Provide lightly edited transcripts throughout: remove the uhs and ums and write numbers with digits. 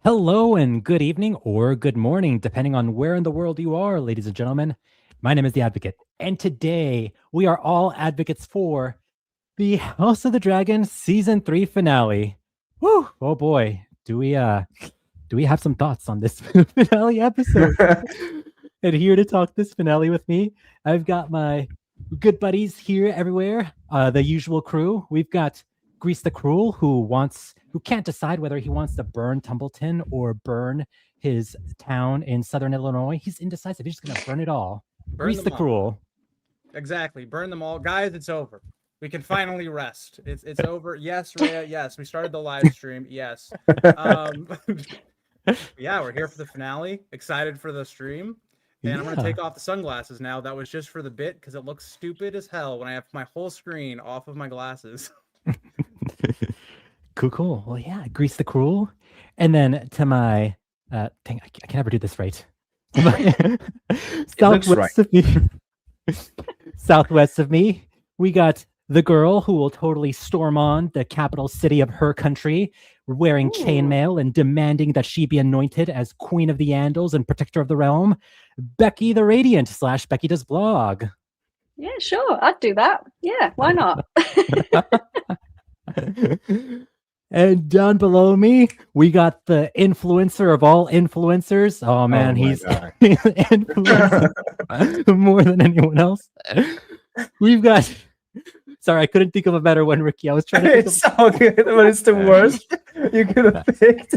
Hello and good evening or good morning, depending on where in the world you are, ladies and gentlemen. My name is The Advocate, and today we are all advocates for the House of the Dragon Season 3 finale. Woo! Oh boy, do we have some thoughts on this finale episode? And here to talk this finale with me, I've got my good buddies here everywhere, the usual crew. We've got Grease the Cruel, who can't decide whether he wants to burn Tumbleton or burn his town in southern Illinois. He's indecisive. He's just gonna burn it all. Grease the all. Cruel. Exactly. Burn them all. Guys, it's over. We can finally rest. It's over. Yes, Rhea. Yes. We started the live stream. Yes. Yeah, we're here for the finale. Excited for the stream. And I'm going to take off the sunglasses now. That was just for the bit because it looks stupid as hell when I have my whole screen off of my glasses. Cool. Well, yeah, Grease the Cruel. And then to my, I can never do this right. Southwest of me. Southwest of me, we got the girl who will totally storm on the capital city of her country, wearing chainmail and demanding that she be anointed as Queen of the Andals and Protector of the Realm, Becky the Radiant / Becky Does Blog. Yeah, sure. I'd do that. Yeah, why not? And down below me, we got the influencer of all influencers. Oh man, he's influencing more than anyone else. We've got. Sorry, I couldn't think of a better one, Ricky. I was trying to. It's so good, but it's the worst you could have picked.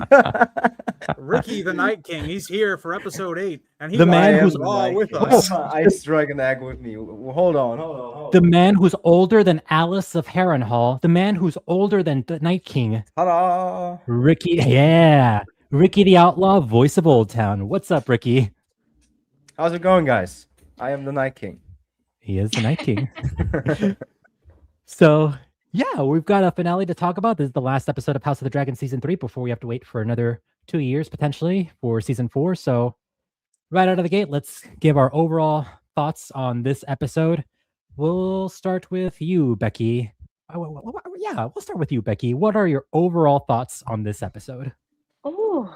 Ricky, the Night King, he's here for episode 8, and he's the man who's all with us. Ice Dragon Egg with me. Hold on. The man who's older than Alice of Harrenhal. The man who's older than the Night King. Ta-da! Ricky, yeah, Ricky the Outlaw, voice of Old Town. What's up, Ricky? How's it going, guys? I am the Night King. He is the Night King. So, yeah, we've got a finale to talk about. This is the last episode of House of the Dragon Season 3 before we have to wait for another 2 years, potentially, for Season 4. So, right out of the gate, let's give our overall thoughts on this episode. We'll start with you, Becky. Yeah, we'll start with you, Becky. What are your overall thoughts on this episode? Oh,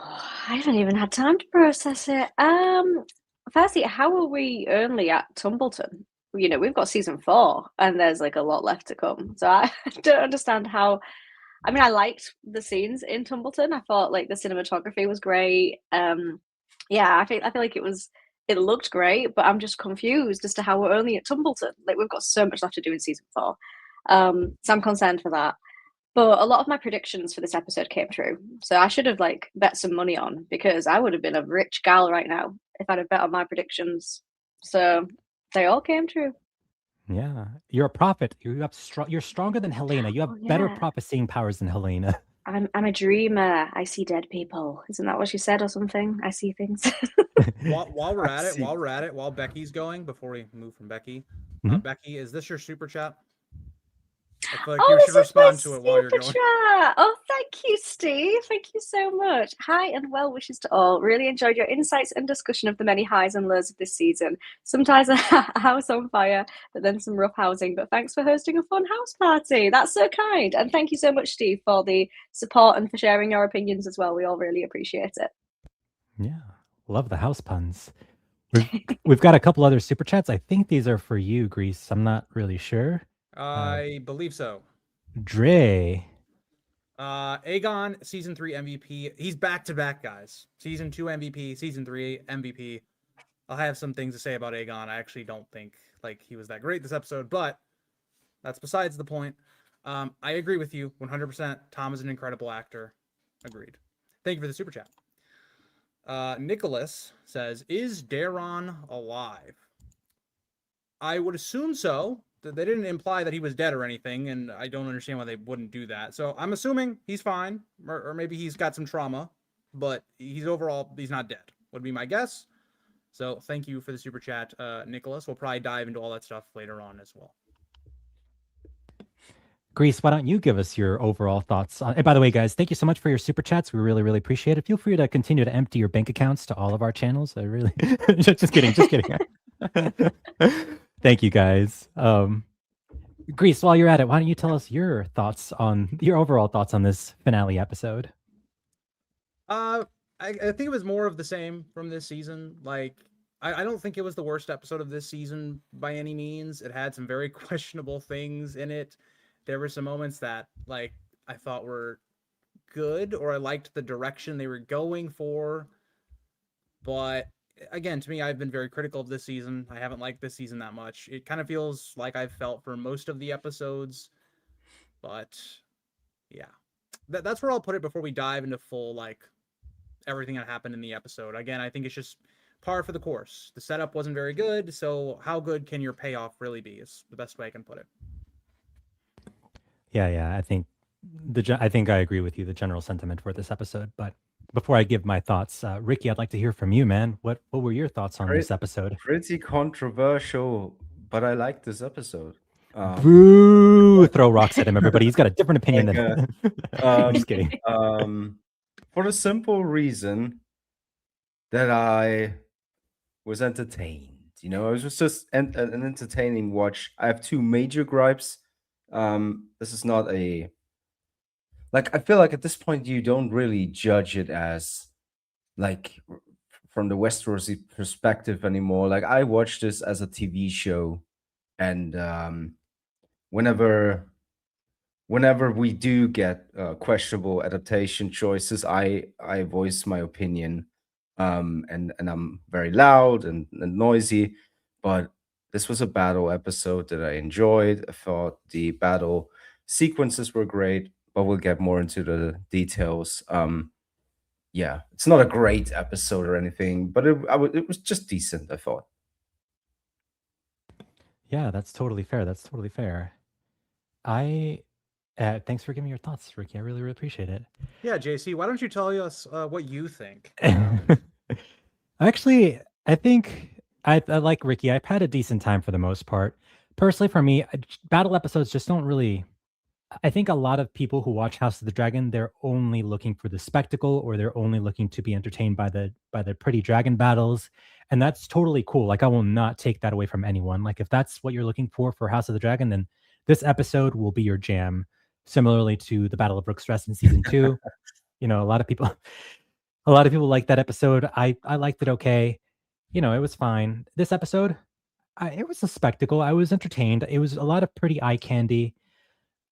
I haven't even had time to process it. Firstly, how are we only at Tumbleton? You know, we've got season 4 and there's like a lot left to come. So I don't understand how. I mean, I liked the scenes in Tumbleton. I thought like the cinematography was great. Yeah, I feel like it looked great, but I'm just confused as to how we're only at Tumbleton. Like we've got so much left to do in season 4. So I'm concerned for that. But a lot of my predictions for this episode came true. So I should have like bet some money on, because I would have been a rich gal right now if I'd have bet on my predictions. So they all came true. Yeah, you're a prophet. You're stronger than Helena. You have better prophesying powers than Helena. I'm a dreamer. I see dead people. Isn't that what she said or something? I see things. while we're at it, while Becky's going, before we move from Becky, Becky, is this your super chat? I feel like you should respond to it while you're going. Chat. Oh, thank you, Steve. Thank you so much. Hi and well wishes to all. Really enjoyed your insights and discussion of the many highs and lows of this season. Sometimes a house on fire, but then some rough housing. But thanks for hosting a fun house party. That's so kind. And thank you so much, Steve, for the support and for sharing your opinions as well. We all really appreciate it. Yeah, love the house puns. We've got a couple other super chats. I think these are for you, Grease. I'm not really sure. I believe so. Dre. Aegon, season 3 MVP. He's back to back, guys. Season 2 MVP, season 3 MVP. I have some things to say about Aegon. I actually don't think like he was that great this episode, but that's besides the point. I agree with you 100%. Tom is an incredible actor. Agreed. Thank you for the super chat. Nicholas says, is Daeron alive? I would assume so. They didn't imply that he was dead or anything, and I don't understand why they wouldn't do that. So I'm assuming he's fine, or maybe he's got some trauma, but he's not dead, would be my guess. So thank you for the super chat, Nicholas. We'll probably dive into all that stuff later on as well. Grease, why don't you give us your overall thoughts? And by the way, guys, thank you so much for your super chats. We really, really appreciate it. Feel free to continue to empty your bank accounts to all of our channels. I really, just kidding. Thank you, guys. Grease, while you're at it, why don't you tell us your overall thoughts on this finale episode? I think it was more of the same from this season. Like, I don't think it was the worst episode of this season by any means. It had some very questionable things in it. There were some moments that, like, I thought were good, or I liked the direction they were going for. But again, to me, I've been very critical of this season. I haven't liked this season that much. It kind of feels like I've felt for most of the episodes. But yeah, that's where I'll put it before we dive into full, like, everything that happened in the episode. Again, I think it's just par for the course. The setup wasn't very good, so how good can your payoff really be is the best way I can put it. Yeah. I think I think I agree with you, the general sentiment for this episode. But before I give my thoughts, Ricky, I'd like to hear from you, man. What were your thoughts on this episode? Pretty controversial, but I like this episode. Boo! Throw rocks at him, everybody. He's got a different opinion than. I'm just kidding. For the simple reason that I was entertained. You know, it was just an entertaining watch. I have two major gripes. This is not a, like, I feel like at this point you don't really judge it as, like, from the Westerosi perspective anymore. Like, I watch this as a TV show, and whenever we do get questionable adaptation choices, I voice my opinion, and I'm very loud and noisy. But this was a battle episode that I enjoyed. I thought the battle sequences were great, but we'll get more into the details. Yeah, it's not a great episode or anything, but it was just decent, I thought. Yeah, that's totally fair. That's totally fair. Thanks for giving me your thoughts, Ricky. I really, really appreciate it. Yeah, JC, why don't you tell us what you think? Actually, I think I like Ricky. I've had a decent time for the most part. Personally, for me, battle episodes just don't really. I think a lot of people who watch House of the Dragon, they're only looking for the spectacle, or they're only looking to be entertained by the pretty dragon battles, and that's totally cool. Like, I will not take that away from anyone. Like, if that's what you're looking for House of the Dragon, then this episode will be your jam. Similarly to the Battle of Rookstress in season 2, you know, a lot of people like that episode. I liked it okay. You know, it was fine. This episode, it was a spectacle. I was entertained. It was a lot of pretty eye candy.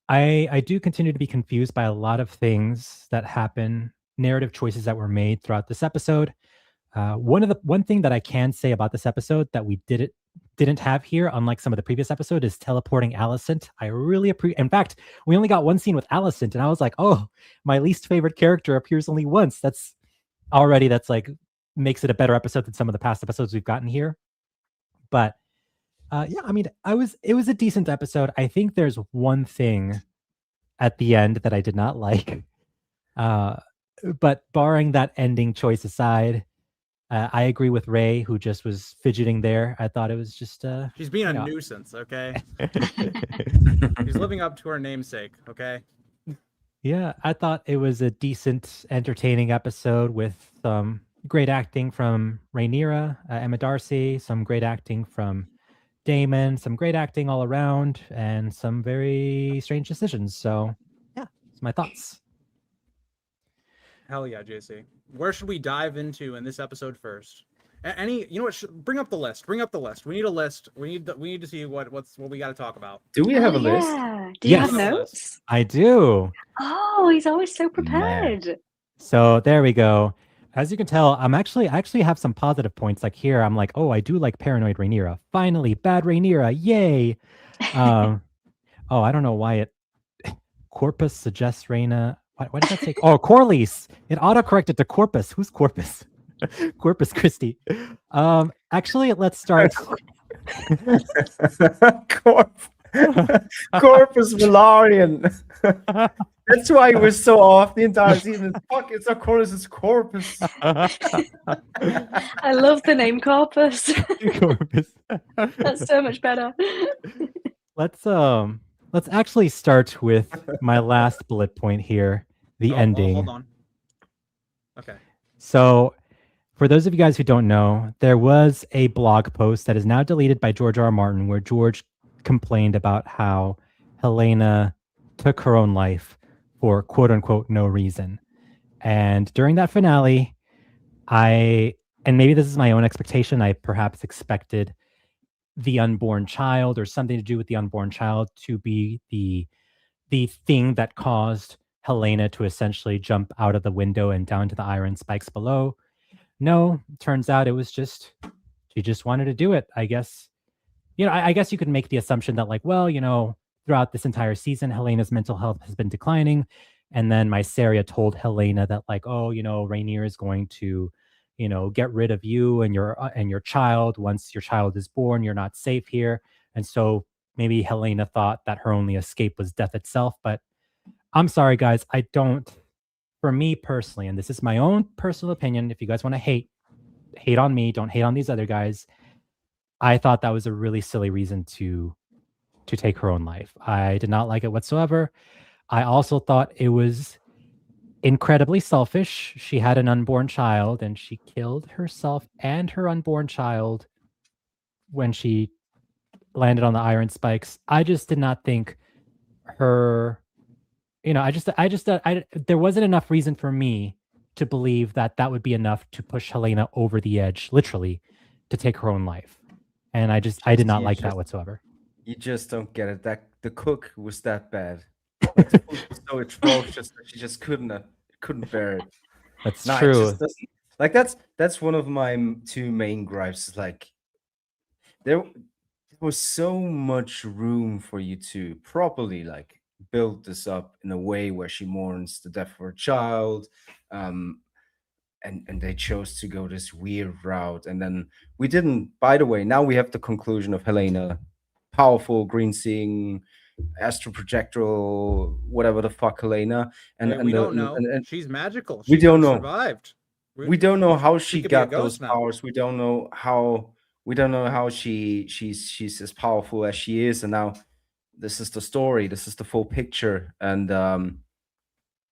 I do continue to be confused by a lot of things that happen, narrative choices that were made throughout this episode. One thing that I can say about this episode that we didn't have here, unlike some of the previous episode, is teleporting Alicent. I really appreciate. In fact, we only got one scene with Alicent, and I was like, "Oh, my least favorite character appears only once." That's like makes it a better episode than some of the past episodes we've gotten here. But yeah, I mean, it was a decent episode. I think there's one thing at the end that I did not like, but barring that ending choice aside. I agree with Ray, who just was fidgeting there. I thought it was just she's being a nuisance, okay? She's living up to her namesake, okay? Yeah, I thought it was a decent, entertaining episode with some great acting from Rhaenyra, Emma Darcy, some great acting from Daemon, some great acting all around, and some very strange decisions. So, yeah, that's my thoughts. Hell yeah, JC. Where should we dive into in this episode first? You know what? Bring up the list. Bring up the list. We need a list. We need to see what we got to talk about. Do we have a list? Yeah. Do you have notes? I do. Oh, he's always so prepared. Man. So there we go. As you can tell, I actually have some positive points. Like here, I'm like, oh, I do like paranoid Rhaenyra. Finally, bad Rhaenyra. Yay. Oh, I don't know why it Corpus suggests Rhaena. Why did that say? Oh, Corlys. It auto-corrected to Corpus. Who's Corpus? Corpus Christi. Actually, let's start. Corpus Velaryon. That's why he was so off the entire season. Fuck, it's not Corpus, it's Corpus. I love the name Corpus. Corpus. That's so much better. Let's actually start with my last bullet point here, the ending. Hold on. Okay. So, for those of you guys who don't know, there was a blog post that is now deleted by George R. R. Martin where George complained about how Helaena took her own life for quote unquote no reason. And during that finale, And maybe this is my own expectation. I perhaps expected the unborn child or something to do with the unborn child to be the thing that caused Helena to essentially jump out of the window and down to the iron spikes below. No, turns out it was just she just wanted to do it. I guess I guess you could make the assumption that, like, well, throughout this entire season, Helena's mental health has been declining. And then Mysaria told Helena that, like, oh, Rainier is going to, get rid of you and your child. Once your child is born, you're not safe here. And so maybe Helena thought that her only escape was death itself. But I'm sorry, guys. For me personally, and this is my own personal opinion, if you guys want to hate on me, don't hate on these other guys. I thought that was a really silly reason to take her own life. I did not like it whatsoever. I also thought it was incredibly selfish. She had an unborn child and she killed herself and her unborn child when she landed on the iron spikes. I just did not think her, there wasn't enough reason for me to believe that that would be enough to push Helena over the edge, literally, to take her own life. And I did not like that whatsoever. You just don't get it. That the cook was that bad. Like, the food was so atrocious that she just couldn't bear it. That's No, it true. just doesn't. Like that's one of my two main gripes. Like there was so much room for you to properly like build this up in a way where she mourns the death of her child, and they chose to go this weird route. And then we didn't. By the way, now we have the conclusion of Helena, powerful, green seeing, astral projectile, whatever the fuck, Helena. And we the- don't know. and She's magical. we She don't could've know. Survived. we don't know how she could be a got those ghost now. powers. We don't know how she's as powerful as she is. And now this is the story. This is the full picture. And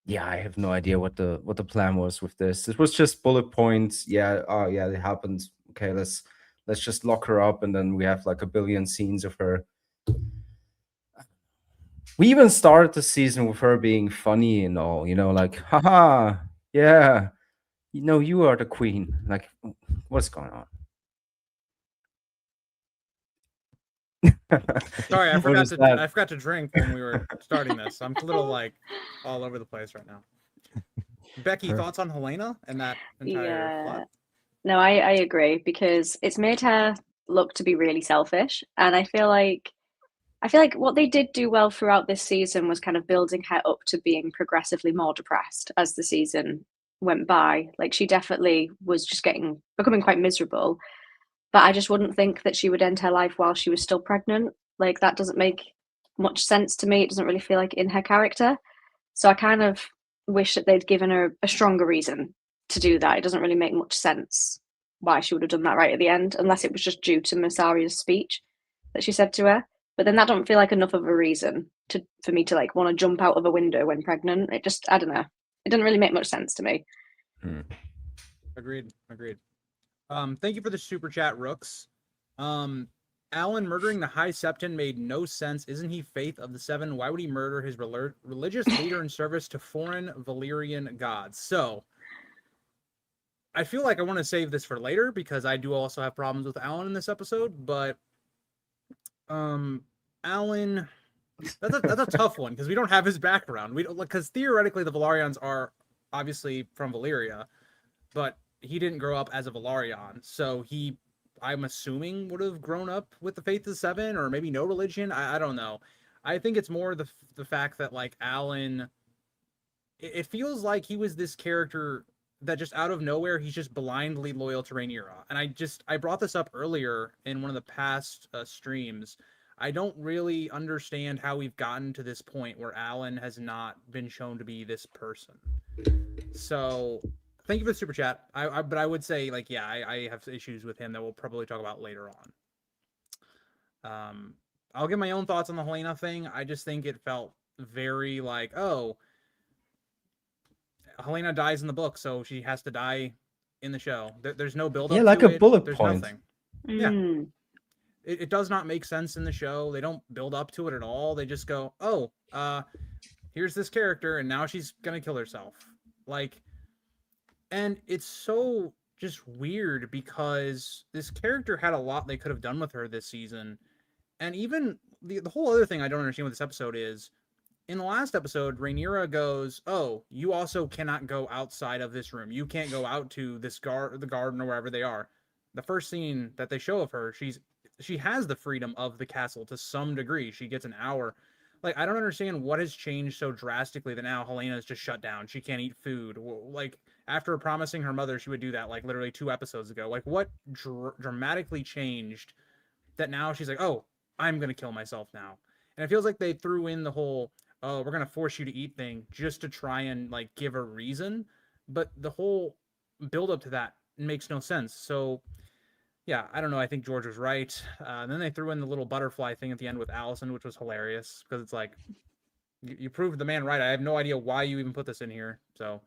yeah, I have no idea what the plan was with this. It was just bullet points. Yeah, oh yeah, it happened. Okay, let's just lock her up, and then we have like a billion scenes of her. We even started the season with her being funny and all, like, haha, yeah, you are the queen. Like, what's going on? Sorry, I What forgot is to that? I forgot to drink when we were starting this. I'm a little like all over the place right now. Becky, Sure. thoughts on Helena and that entire plot? No, I agree, because it's made her look to be really selfish, and I feel like what they did do well throughout this season was kind of building her up to being progressively more depressed as the season went by. Like, she definitely was just becoming quite miserable, but I just wouldn't think that she would end her life while she was still pregnant. Like, that doesn't make much sense to me. It doesn't really feel like in her character. So I kind of wish that they'd given her a stronger reason to do that. It doesn't really make much sense why she would have done that right at the end, unless it was just due to Mysaria's speech that she said to her. But then that don't feel like enough of a reason for me to like want to jump out of a window when pregnant. It just, I don't know. It doesn't really make much sense to me. Agreed. Thank you for the super chat, Rooks. Alan murdering the High Septon made no sense. Isn't he Faith of the Seven? Why would he murder his religious leader in service to foreign Valyrian gods? So, I feel like I want to save this for later because I do also have problems with Alan in this episode. But, Alan, that's a tough one because we don't have his background. Because theoretically the Velaryons are obviously from Valyria, but he didn't grow up as a Velaryon, so I'm assuming would have grown up with the Faith of the Seven, or maybe no religion. I don't know. I think it's more the fact that like Alan, it feels like he was this character that just out of nowhere he's just blindly loyal to Rhaenyra. And I brought this up earlier in one of the past streams. I don't really understand how we've gotten to this point where Alan has not been shown to be this person. So thank you for the super chat. But I would say, like, yeah, I have issues with him that we'll probably talk about later on. I'll give my own thoughts on the Helena thing. I just think it felt very like, oh, Helena dies in the book, so she has to die in the show. There's no build up. Yeah, like to a bullet There's point. Nothing. Yeah. It does not make sense in the show. They don't build up to it at all. They just go, oh, here's this character, and now she's gonna kill herself. Like, and it's so just weird because this character had a lot they could have done with her this season. And even the whole other thing I don't understand with this episode is, in the last episode, Rhaenyra goes, "Oh, you also cannot go outside of this room. You can't go out to the garden or wherever they are." The first scene that they show of her, she has the freedom of the castle to some degree. She gets an hour. Like, I don't understand what has changed so drastically that now Helena is just shut down. She can't eat food. Like, after promising her mother she would do that, like, literally 2 episodes ago. Like, what dramatically changed that now she's like, "Oh, I'm going to kill myself now." And it feels like they threw in the whole, "Oh, we're going to force you to eat" thing just to try and, like, give a reason. But the whole build up to that makes no sense. So, yeah, I don't know. I think George was right. Then they threw in the little butterfly thing at the end with Allison, which was hilarious because it's like, you proved the man right. I have no idea why you even put this in here. So,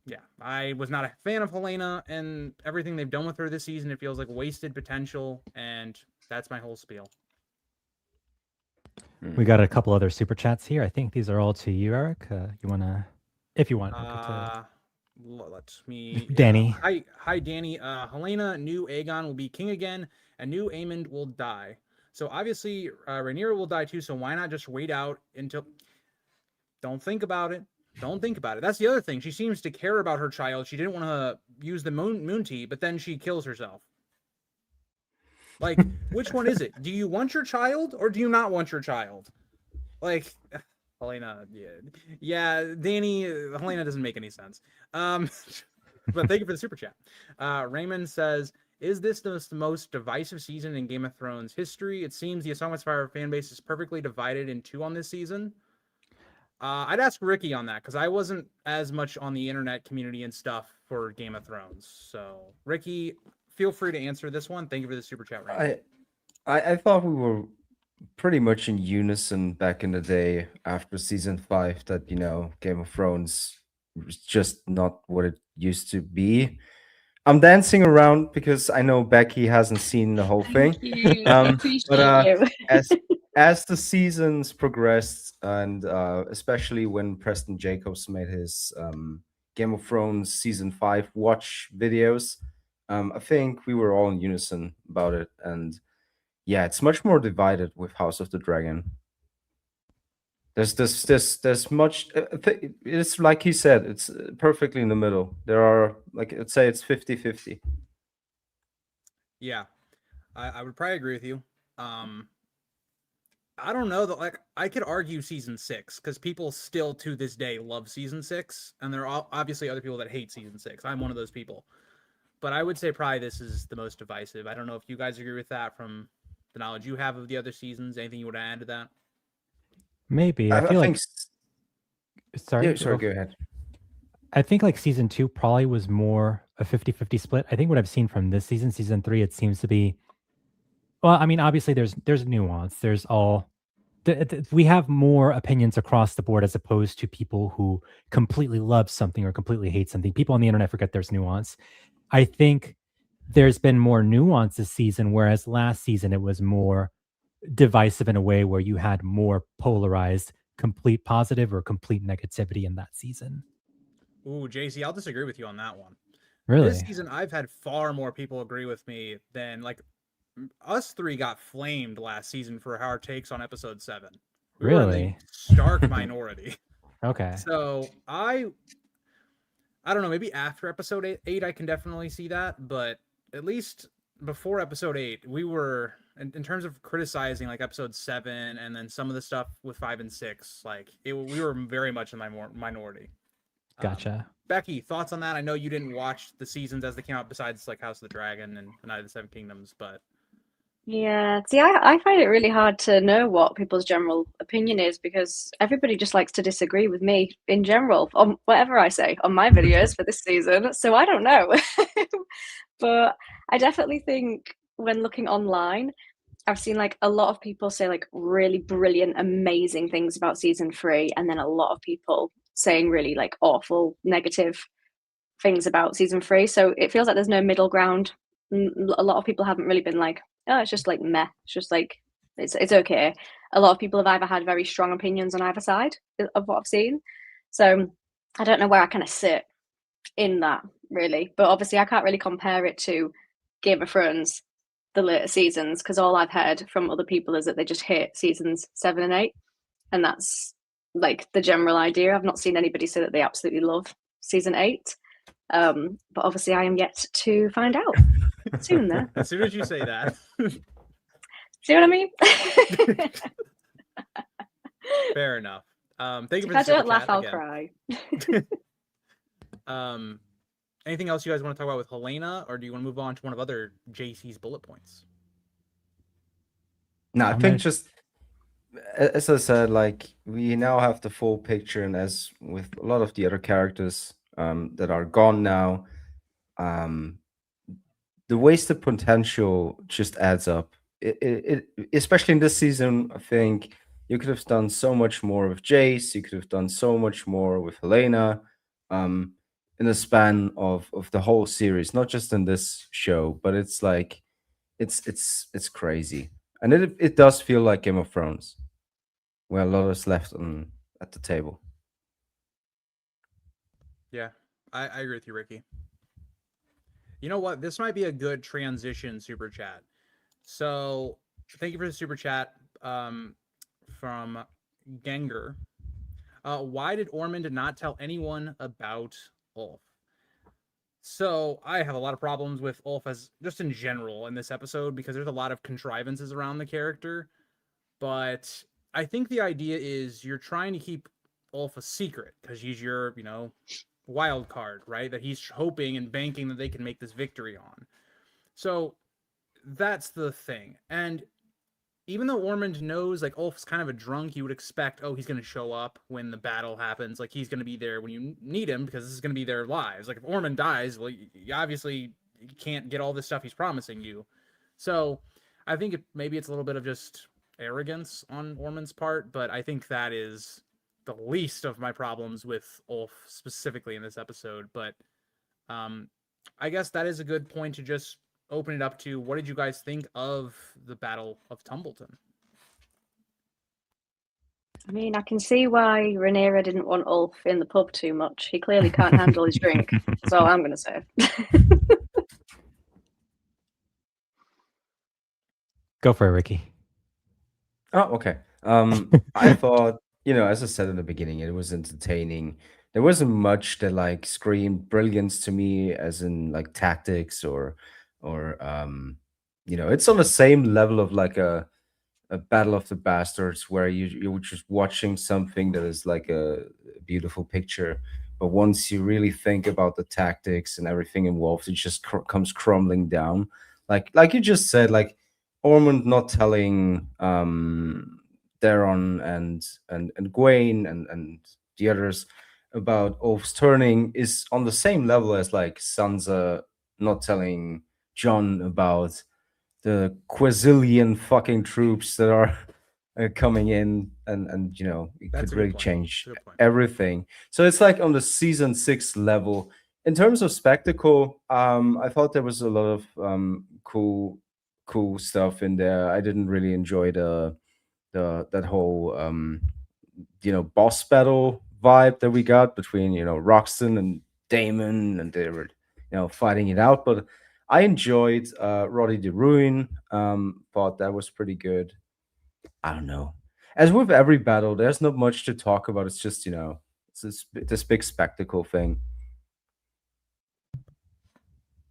yeah. I was not a fan of Helena and everything they've done with her this season. It feels like wasted potential, and that's my whole spiel. We got a couple other super chats here. I think these are all to you, Eric. You want to, if you want. Let me. Danny. Hi, Danny. Helena knew Aegon will be king again, and knew Aemond will die. So obviously, Rhaenyra will die too. So why not just wait out until? Don't think about it. Don't think about it. That's the other thing. She seems to care about her child. She didn't want to use the moon tea, but then she kills herself. Like, which one is it? Do you want your child or do you not want your child? Like, Helena, yeah, Danny, Helena doesn't make any sense. But thank you for the super chat. Raymond says, "Is this the most divisive season in Game of Thrones history? It seems the A Song of Fire fan base is perfectly divided in 2 on this season." I'd ask Ricky on that because I wasn't as much on the internet community and stuff for Game of Thrones. So, Ricky, feel free to answer this one. Thank you for the super chat, Raymond. I thought we were pretty much in unison back in the day after season 5 that, you know, Game of Thrones was just not what it used to be. I'm dancing around because I know Becky hasn't seen the whole thing. As the seasons progressed, and especially when Preston Jacobs made his Game of Thrones season 5 watch videos, I think we were all in unison about it. And yeah, it's much more divided with House of the Dragon. There's much. It's like he said, it's perfectly in the middle. There are, like, let's say it's 50-50. Yeah, I would probably agree with you. I don't know that, like, I could argue season 6 because people still to this day love season 6, and there are obviously other people that hate season 6. I'm one of those people, but I would say probably this is the most divisive. I don't know if you guys agree with that from the knowledge you have of the other seasons. Anything you would add to that? Maybe. I feel like. Sorry. Yeah, sorry, go ahead. I think like season 2 probably was more a 50-50 split. I think what I've seen from this season, season 3, it seems to be. Well, I mean, obviously there's nuance. There's all. We have more opinions across the board as opposed to people who completely love something or completely hate something. People on the internet forget there's nuance. I think there's been more nuance this season, whereas last season it was more divisive in a way where you had more polarized, complete positive or complete negativity in that season. Ooh, JC, I'll disagree with you on that one. Really? This season, I've had far more people agree with me than, like, us 3 got flamed last season for our takes on episode 7. We were in the stark minority. Okay. So I don't know, maybe after episode 8 I can definitely see that, but at least before episode 8, we were in terms of criticizing like episode 7 and then some of the stuff with 5 and 6, like we were very much in my minority. Gotcha. Becky, thoughts on that? I know you didn't watch the seasons as they came out besides like House of the Dragon and Night of the Seven Kingdoms, but yeah, see, I find it really hard to know what people's general opinion is because everybody just likes to disagree with me in general on whatever I say on my videos for this season. So I don't know. But I definitely think when looking online, I've seen like a lot of people say like really brilliant, amazing things about season 3, and then a lot of people saying really like awful, negative things about season 3. So it feels like there's no middle ground. A lot of people haven't really been like, oh, it's just like meh. It's just like it's okay. A lot of people have either had very strong opinions on either side of what I've seen. So I don't know where I kind of sit in that. really. But obviously, I can't really compare it to Game of Thrones, the later seasons, because all I've heard from other people is that they just hate seasons 7 and 8, and that's like the general idea. I've not seen anybody say that they absolutely love season 8. But obviously, I am yet to find out soon. There, As soon as you say that, see what I mean? fair enough. Thank you for If I the super don't laugh, chat I'll again. cry. Anything else you guys want to talk about with Helena, or do you want to move on to one of other JC's bullet points? No, I I'm think gonna- just as I said, like we now have the full picture, and as with a lot of the other characters that are gone now, the wasted potential just adds up. It especially in this season, I think you could have done so much more with Jace. You could have done so much more with Helena, in the span of the whole series, not just in this show. But it's like, it's crazy, and it does feel like Game of Thrones, where a lot is left on at the table. Yeah, I agree with you, Ricky. You know what? This might be a good transition super chat. So thank you for the super chat from Genger. Why did Ormond not tell anyone about Ulf? So I have a lot of problems with Ulf as just in general in this episode, because there's a lot of contrivances around the character. But I think the idea is you're trying to keep Ulf a secret because he's your, wild card, right? That he's hoping and banking that they can make this victory on. So that's the thing. And even though Ormond knows, like, Ulf's kind of a drunk, you would expect, he's going to show up when the battle happens. Like, he's going to be there when you need him, because this is going to be their lives. Like, if Ormond dies, well, you obviously can't get all this stuff he's promising you. So I think maybe it's a little bit of just arrogance on Ormond's part, but I think that is the least of my problems with Ulf specifically in this episode. But I guess that is a good point to just open it up to, what did you guys think of the Battle of Tumbleton? I mean, I can see why Rhaenyra didn't want Ulf in the pub too much. He clearly can't handle his drink. That's all I'm going to say. Go for it, Ricky. Oh, okay. I thought, as I said in the beginning, it was entertaining. There wasn't much that like screamed brilliance to me, as in like tactics or it's on the same level of like a Battle of the Bastards, where you're just watching something that is like a beautiful picture, but once you really think about the tactics and everything involved, it just comes crumbling down. Like you just said, like Ormond not telling Daron and Gwaine and the others about Ulf's turning is on the same level as like Sansa not telling Jon about the quazillion fucking troops that are coming in, and it That's could a good really point. change Good point. everything. So it's like on the season 6 level. In terms of spectacle, I thought there was a lot of cool stuff in there. I didn't really enjoy that whole boss battle vibe that we got between Roxton and Daemon, and they were fighting it out. But I enjoyed Roddy de Ruin. Thought that was pretty good. I don't know. As with every battle, there's not much to talk about. It's just it's this big spectacle thing.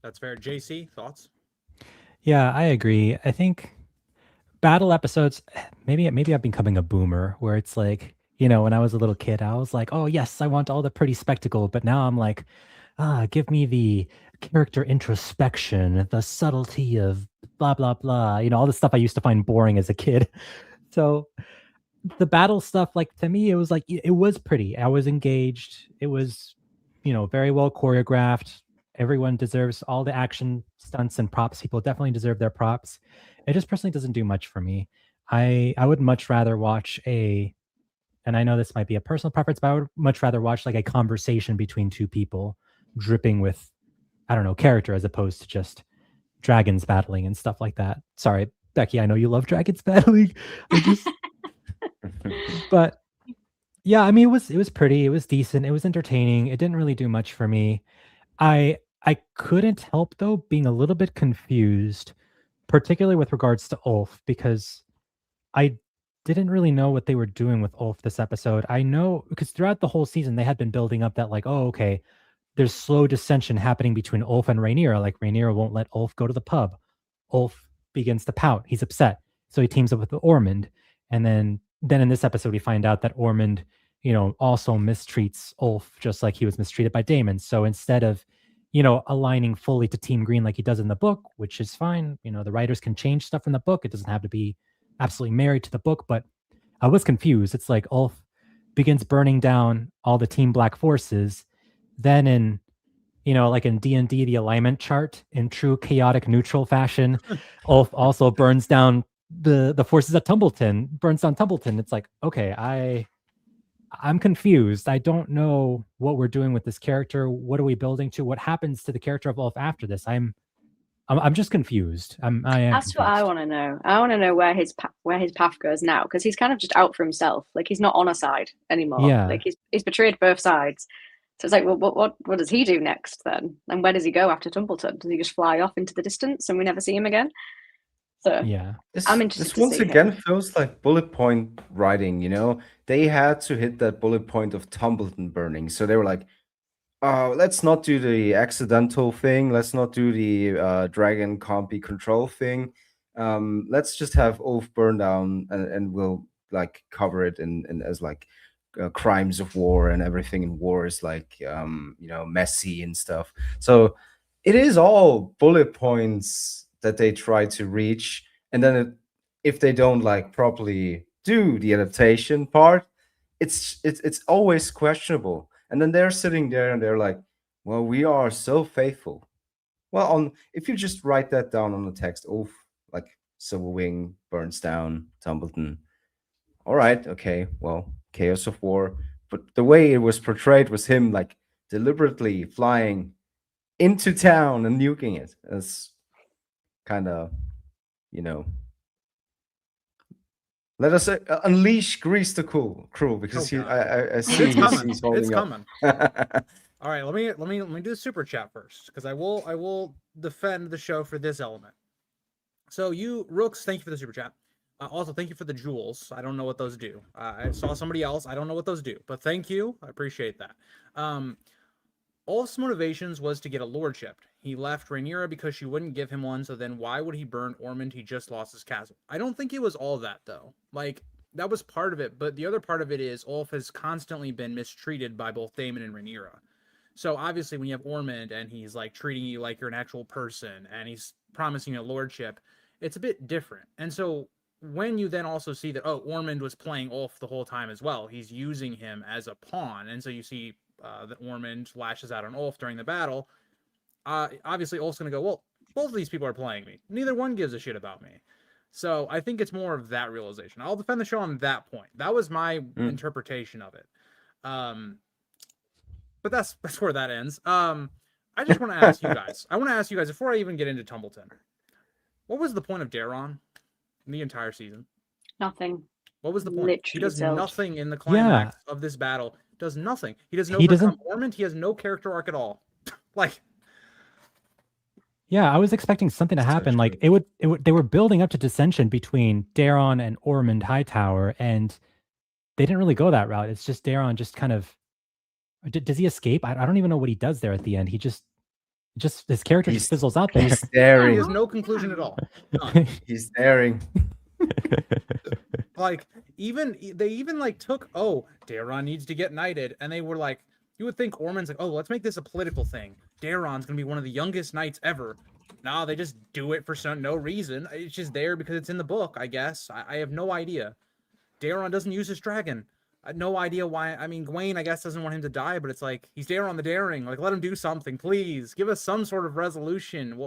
That's fair. JC, thoughts? Yeah, I agree. I think battle episodes, maybe I'm becoming a boomer, where it's like, when I was a little kid, I was like, oh yes, I want all the pretty spectacle. But now I'm like, give me the character introspection, the subtlety of blah, blah, blah. All the stuff I used to find boring as a kid. So the battle stuff, like, to me, it was like, it was pretty. I was engaged. It was, very well choreographed. Everyone deserves all the action stunts and props. People definitely deserve their props. It just personally doesn't do much for me. I would much rather watch and I know this might be a personal preference, but I would much rather watch like a conversation between two people dripping with, I don't know, character, as opposed to just dragons battling and stuff like that. Sorry, Becky, I know you love dragons battling. But yeah, I mean, it was pretty, it was decent, it was entertaining. It didn't really do much for me. I I couldn't help though being a little bit confused, particularly with regards to Ulf, because I didn't really know what they were doing with Ulf this episode. I know because throughout the whole season they had been building up that like, oh, okay, there's slow dissension happening between Ulf and Rhaenyra. Like Rhaenyra won't let Ulf go to the pub. Ulf begins to pout. He's upset. So he teams up with Ormond. And then in this episode, we find out that Ormond, also mistreats Ulf just like he was mistreated by Daemon. So instead of, aligning fully to Team Green like he does in the book, which is fine, the writers can change stuff in the book. It doesn't have to be absolutely married to the book. But I was confused. It's like Ulf begins burning down all the Team Black forces. Then like in D&D, the alignment chart in true chaotic neutral fashion, Ulf also burns down the forces at Tumbleton, burns down Tumbleton. It's like, okay, I'm confused. I don't know what we're doing with this character. What are we building to? What happens to the character of Ulf after this? I'm just confused. I am. That's what I want to know. I want to know where his path goes now, because he's kind of just out for himself. Like he's not on a side anymore. Yeah. Like he's betrayed both sides. So it's like, well, what does he do next then? And where does he go after Tumbleton? Does he just fly off into the distance and we never see him again? So yeah, I'm interested. This once again feels like bullet point writing. They had to hit that bullet point of Tumbleton burning, so they were like, "Oh, let's not do the accidental thing. Let's not do the dragon can't be controlled thing. Let's just have Ulf burn down, and we'll like cover it in as like." Crimes of war, and everything in war is like messy and stuff. So it is all bullet points that they try to reach, and then if they don't like properly do the adaptation part, it's always questionable. And then they're sitting there and they're like, well, we are so faithful. Well, if you just write that down on the text, like Silver Wing burns down Tumbleton. All right, okay, well, chaos of war. But the way it was portrayed was him like deliberately flying into town and nuking it. As kind of, let us unleash Grease the Cruel, because I see it's coming. he's holding It's up. coming. All right, let me do the super chat first, because I will defend the show for this element. So you Rooks, thank you for the super chat. Also, thank you for the jewels. I don't know what those do. I saw somebody else. I don't know what those do, but thank you. I appreciate that. Ulf's motivations was to get a lordship. He left Rhaenyra because she wouldn't give him one, so then why would he burn Ormond? He just lost his castle. I don't think it was all that, though. Like, that was part of it, but the other part of it is Ulf has constantly been mistreated by both Daemon and Rhaenyra. So obviously when you have Ormond and he's like treating you like you're an actual person and he's promising you a lordship, it's a bit different. And so when you then also see that, Ormond was playing Ulf the whole time as well, he's using him as a pawn. And so you see that Ormond lashes out on Ulf during the battle. Obviously, Ulf's going to go, well, both of these people are playing me. Neither one gives a shit about me. So I think it's more of that realization. I'll defend the show on that point. That was my interpretation of it. But that's where that ends. I just want to ask you guys. Before I even get into Tumbleton, what was the point of Daeron in the entire season? Nothing. What was the point? Literally He does zilch. nothing in the climax of this battle. Does nothing. He doesn't overcome Ormond. He has no character arc at all. Like, yeah, I was expecting something to happen. true. Like it would. They were building up to dissension between Daeron and Ormond Hightower, and they didn't really go that route. It's just Daeron just kind of. Does he escape? I don't even know what he does there at the end. He just his character just fizzles out there. He's staring. he has no conclusion at all. None. He's staring. Like, they even like took, Daeron needs to get knighted, and they were like, you would think Ormond's like, let's make this a political thing. Daeron's gonna be one of the youngest knights ever. Nah, they just do it for no reason. It's just there because it's in the book, I guess. I have no idea. Daeron doesn't use his dragon. I have no idea why. I mean, Gwaine, I guess, doesn't want him to die, but it's like, he's Daeron the Daring. Like, let him do something, please. Give us some sort of resolution.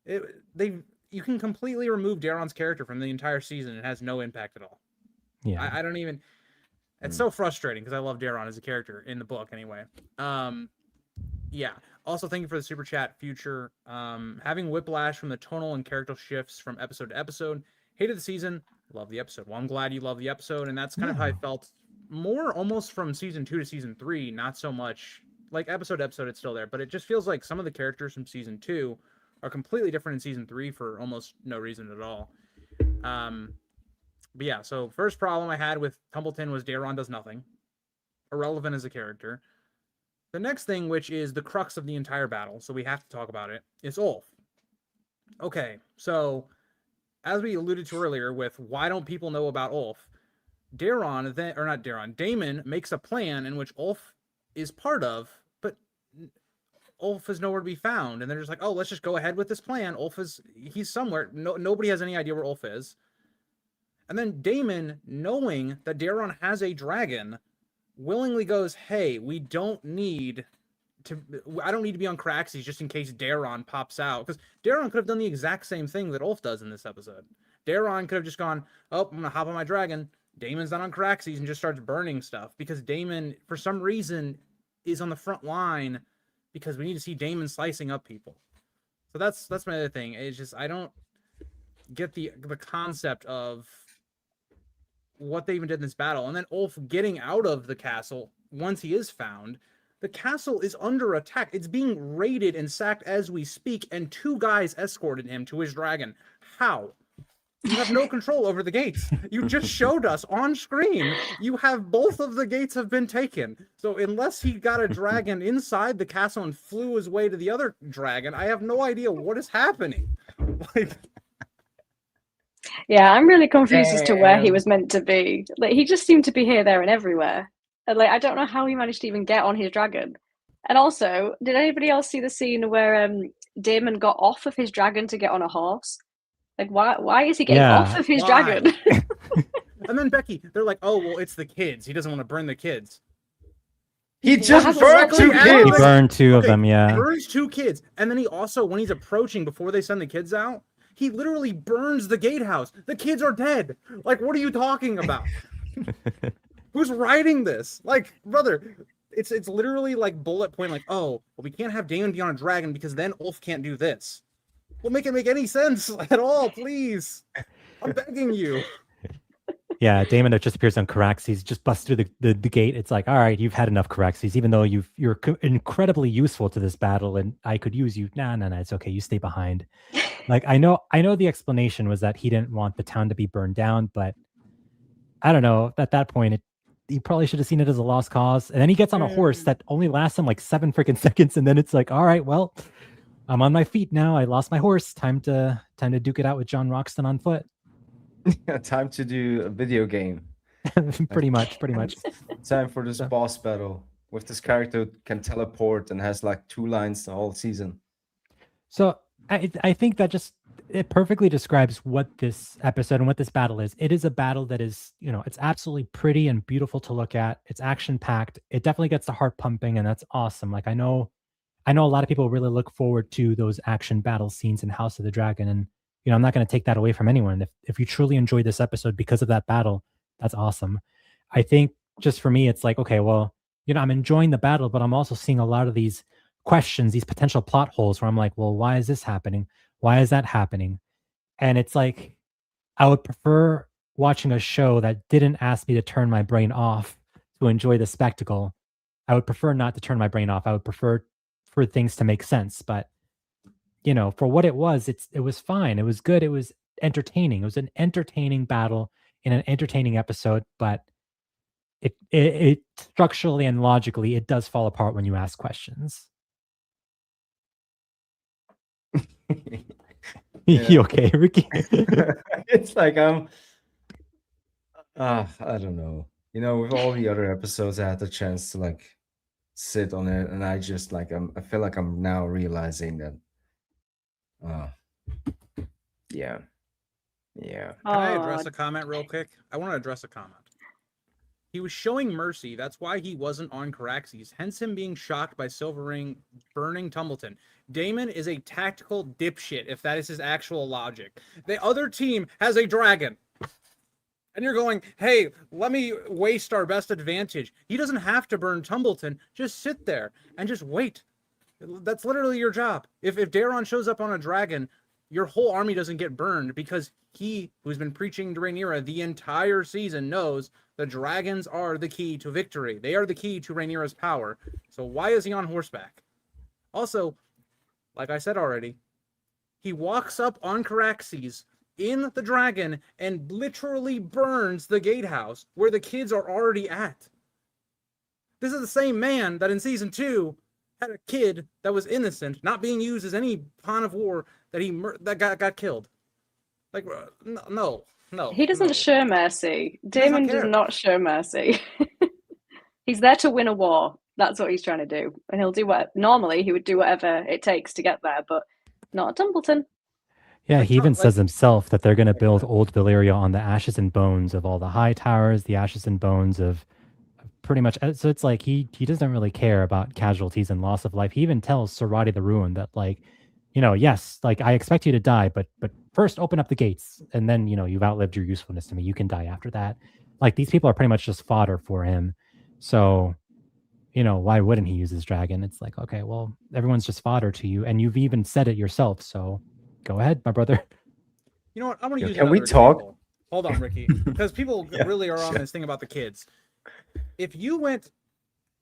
You can completely remove Daeron's character from the entire season. It has no impact at all. Yeah, I don't even. It's so frustrating because I love Daeron as a character in the book anyway. Yeah. Also, thank you for the super chat, Future. Having whiplash from the tonal and character shifts from episode to episode. Hated the season. Love the episode. Well, I'm glad you love the episode, and that's kind of how I felt more almost from season 2 to season 3. Not so much like episode to episode, it's still there, but it just feels like some of the characters from season 2 are completely different in season 3 for almost no reason at all. But yeah, so first problem I had with Tumbleton was Daron does nothing. Irrelevant as a character. The next thing, which is the crux of the entire battle, so we have to talk about it, is Ulf. Okay, so as we alluded to earlier with why don't people know about Ulf, Damon makes a plan in which Ulf is part of, but Ulf is nowhere to be found. And they're just like, oh, let's just go ahead with this plan. He's somewhere. Nobody has any idea where Ulf is. And then Damon, knowing that Daron has a dragon, willingly goes, hey, I don't need to be on Caraxes just in case Daron pops out. Because Daron could have done the exact same thing that Ulf does in this episode. Daron could have just gone, oh, I'm going to hop on my dragon. Damon's not on Caraxes and just starts burning stuff. Because Damon, for some reason, is on the front line because we need to see Damon slicing up people. So that's my other thing. It's just, I don't get the concept of what they even did in this battle. And then Ulf getting out of the castle once he is found. The castle is under attack. It's being raided and sacked as we speak, and 2 guys escorted him to his dragon. How? You have no control over the gates. You just showed us on screen. You have both of the gates have been taken. So unless he got a dragon inside the castle and flew his way to the other dragon, I have no idea what is happening. Like, Yeah, I'm really confused as to where he was meant to be. Like, he just seemed to be here, there, and everywhere. And like, I don't know how he managed to even get on his dragon. And also, did anybody else see the scene where Damon got off of his dragon to get on a horse? Like, why is he getting off of his dragon? And then Becky, they're like, oh, well, it's the kids. He doesn't want to burn the kids. He just burned exactly 2 how- He kids. burned 2 of them, yeah. Burns 2 kids. And then he also, when he's approaching before they send the kids out, he literally burns the gatehouse. The kids are dead. Like, what are you talking about? Who's writing this? Like, brother, it's literally like bullet point, like, oh, well, we can't have Damon be on a dragon because then Ulf can't do this. Well, make it make any sense at all, please. I'm begging you. Yeah, Damon that just appears on Caraxes, just busts through the gate. It's like, all right, you've had enough Caraxes, even though you're incredibly useful to this battle, and I could use you. No, it's okay. You stay behind. Like, I know the explanation was that he didn't want the town to be burned down, but I don't know. At that point, he probably should have seen it as a lost cause. And then he gets on a horse that only lasts him like 7 freaking seconds, and then it's like, all right, well, I'm on my feet now. I lost my horse. Time to duke it out with John Roxton on foot. Time to do a video game. pretty much. Time for this boss battle with this character who can teleport and has like 2 lines the whole season. So I think that it perfectly describes what this episode and what this battle is. It is a battle that is, it's absolutely pretty and beautiful to look at. It's action packed. It definitely gets the heart pumping, and that's awesome. Like, I know a lot of people really look forward to those action battle scenes in House of the Dragon, and I'm not going to take that away from anyone. If you truly enjoyed this episode because of that battle, that's awesome. I think just for me, it's like, okay, well, I'm enjoying the battle, but I'm also seeing a lot of these questions, these potential plot holes where I'm like, well, why is this happening? Why is that happening? And it's like, I would prefer watching a show that didn't ask me to turn my brain off to enjoy the spectacle. I would prefer not to turn my brain off. I would prefer for things to make sense. But, for what it was fine. It was good. It was entertaining. It was an entertaining battle in an entertaining episode, but it structurally and logically, it does fall apart when you ask questions. You okay, Ricky? It's like I don't know. With all the other episodes, I had the chance to like sit on it, and I just like I feel like I'm now realizing that. Yeah. Can I address a comment real quick? I want to address a comment. He was showing mercy. That's why he wasn't on Caraxes. Hence him being shocked by Silverring burning Tumbleton. Damon is a tactical dipshit, if that is his actual logic. The other team has a dragon. And you're going, hey, let me waste our best advantage. He doesn't have to burn Tumbleton. Just sit there and just wait. That's literally your job. If Daron shows up on a dragon, your whole army doesn't get burned because he, who's been preaching to Rhaenyra the entire season, knows, The dragons are the key to victory. They are the key to Rhaenyra's power. So why is he on horseback? Also, like I said already, he walks up on Caraxes in the dragon and literally burns the gatehouse where the kids are already at. This is the same man that in season 2 had a kid that was innocent, not being used as any pawn of war, that got killed. Like, no. He doesn't no. show mercy. He does not Daemon does care. not show mercy. He's there to win a war. That's what he's trying to do. And he'll do what normally he would do whatever it takes to get there, but not at Tumbleton. Yeah, Like, he even like- says himself that they're going to build Old Valyria on the ashes and bones of all the high towers, the ashes and bones of pretty much. So it's like he doesn't really care about casualties and loss of life. He even tells Sarati the Ruined that, like, yes, like, I expect you to die, but first open up the gates, and then you've outlived your usefulness to me. You can die after that. Like, these people are pretty much just fodder for him. So why wouldn't he use his dragon? It's like, okay, well, everyone's just fodder to you, and you've even said it yourself. So go ahead, my brother. You know what? I'm going to use Can we another talk? example. Hold on, Ricky, because people Yeah, really are on sure. this thing about the kids. If you went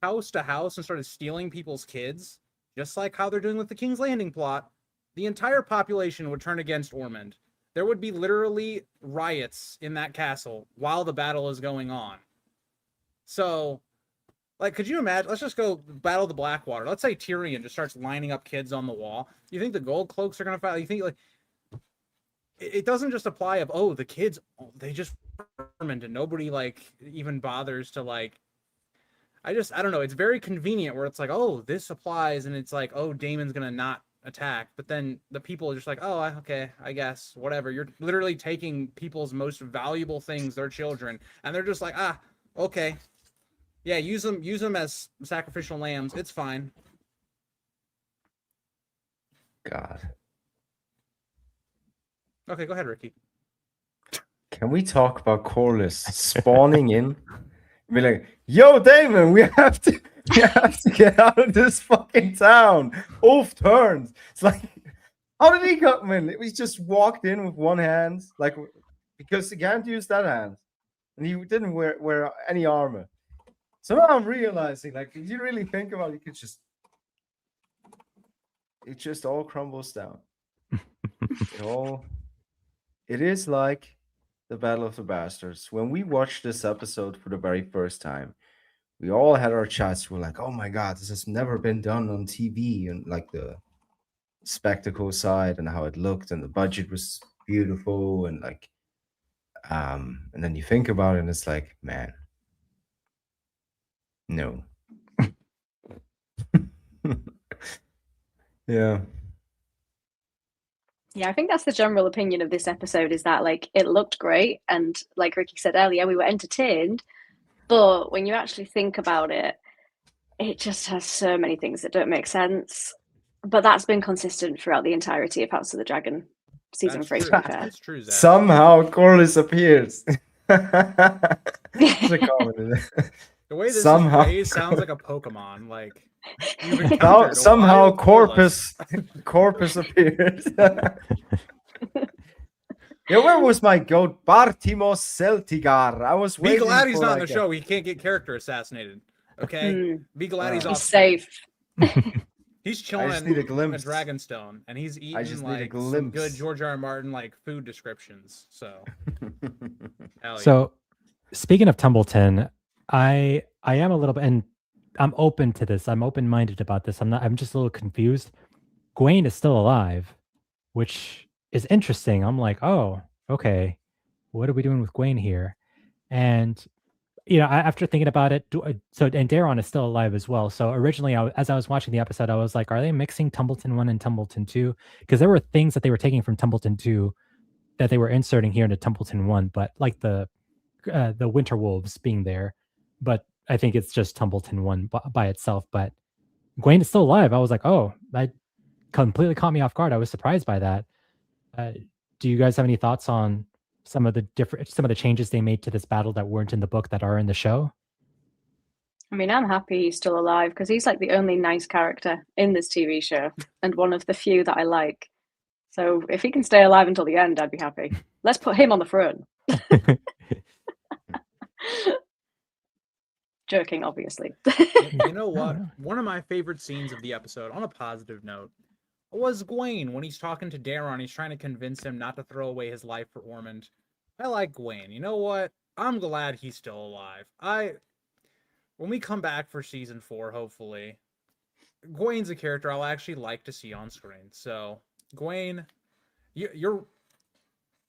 house to house and started stealing people's kids, just like how they're doing with the King's Landing plot, the entire population would turn against Ormond. There would be literally riots in that castle while the battle is going on. So, like, could you imagine? Let's just go battle the Blackwater. Let's say Tyrion just starts lining up kids on the wall. You think the Gold Cloaks are going to fight? You think, like, it doesn't just apply of, the kids, they just Ormond and nobody, like, even bothers to, like, I don't know. It's very convenient where it's like, this applies, and it's like, Daemon's going to not attack, but then the people are just like, okay, I guess, whatever. You're literally taking people's most valuable things, their children, and they're just like, okay, yeah, use them as sacrificial lambs. It's fine. God. Okay, go ahead, Ricky. Can we talk about Corlys spawning in? Be like, yo, Damon, we have to get out of this fucking town. Ulf turns. It's like, how did he come in? He just walked in with one hand, like, because he can't use that hand, and he didn't wear any armor. So now I'm realizing, like, if you really think about it, it just all crumbles down. It is like the Battle of the Bastards. When we watched this episode for the very first time, we all had our chats. We're like, oh my God, this has never been done on TV, and like the spectacle side and how it looked, and the budget was beautiful, and like, and then you think about it and it's like, man, no. Yeah. Yeah, I think that's the general opinion of this episode, is that, like, it looked great, and like Ricky said earlier, we were entertained, but when you actually think about it, it just has so many things that don't make sense. But that's been consistent throughout the entirety of House of the Dragon season That's 3, true. to be fair. That's true, Zach. Somehow Corlys appears. There's a comment in there. The way this somehow- is phrased sounds like a Pokemon. Like, you've encountered a Somehow wild Corlys. Corpus appears. Yeah, where was my goat? Bartimos Celtigar. I was Be waiting glad he's for, not in like, the show. He can't get character assassinated. Okay? Mm, Be glad he's Wow. off. he's safe. He's I chilling just need a at glimpse. Dragonstone, and he's eating just need a like some glimpse. good George R. R. Martin like food descriptions. So, hell yeah. So, speaking of Tumbleton, I am a little bit, and I'm open to this. I'm open-minded about this. I'm just a little confused. Gwaine is still alive, which is interesting. I'm like, oh, okay, what are we doing with Gwaine here? And after thinking about it, and Daron is still alive as well. So originally, as I was watching the episode, I was like, are they mixing Tumbleton 1 and Tumbleton 2? Because there were things that they were taking from Tumbleton 2 that they were inserting here into Tumbleton 1, but like the Winter Wolves being there. But I think it's just Tumbleton 1 by itself. But Gwaine is still alive. I was like, oh, that completely caught me off guard. I was surprised by that. Do you guys have any thoughts on some of the changes they made to this battle that weren't in the book that are in the show? I mean, I'm happy he's still alive, because he's like the only nice character in this TV show, and one of the few that I like. So if he can stay alive until the end, I'd be happy. Let's put him on the throne. Joking, obviously. You know what? no. One of my favorite scenes of the episode, on a positive note, was Gawain when he's talking to Daron. He's trying to convince him not to throw away his life for Ormond. I like Gawain. You know what? I'm glad he's still alive. When we come back for season 4, hopefully, Gawain's a character I'll actually like to see on screen. So, Gawain, you